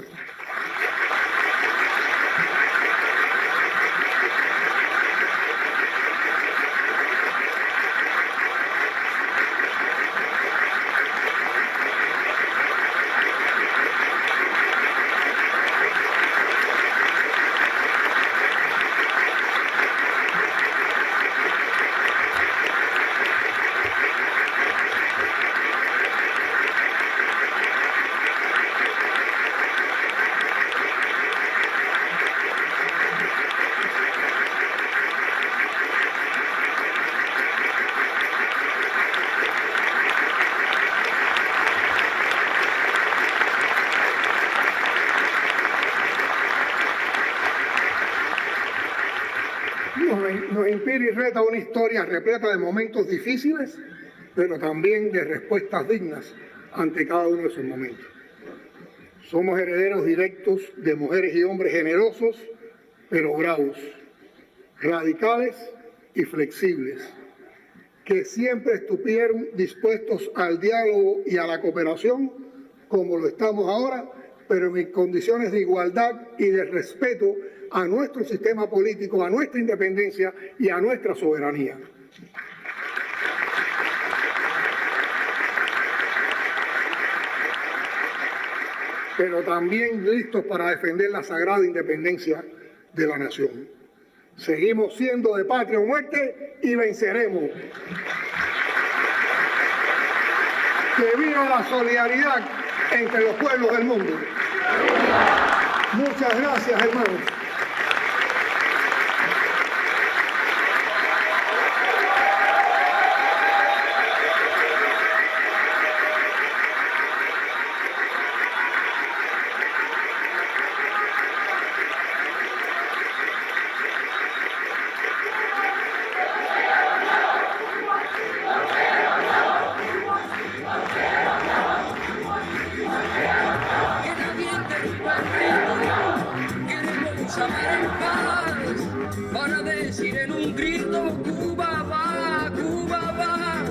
Nos inspira y reta una historia repleta de momentos difíciles, pero también de respuestas dignas ante cada uno de esos momentos. Somos herederos directos de mujeres y hombres generosos, pero bravos, radicales y flexibles, que siempre estuvieron dispuestos al diálogo y a la cooperación, como lo estamos ahora, pero en condiciones de igualdad y de respeto a nuestro sistema político, a nuestra independencia y a nuestra soberanía. Pero también listos para defender la sagrada independencia de la nación. Seguimos siendo de patria o muerte y venceremos. Que viva la solidaridad entre los pueblos del mundo. Muchas gracias, hermanos. Para decir en un grito, Cuba va, Cuba va.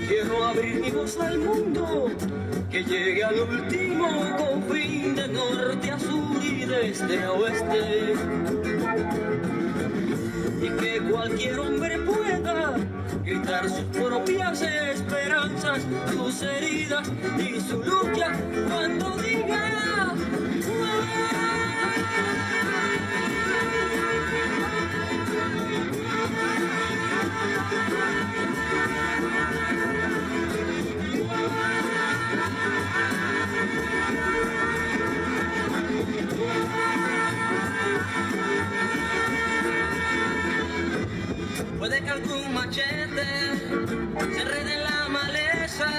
Quiero abrir mi voz al mundo, que llegue al último confín de norte a sur y de este a oeste, y que cualquier hombre pueda gritar sus propias esperanzas, sus heridas y su lucha cuando diga puede que algún machete se enrede en la maleza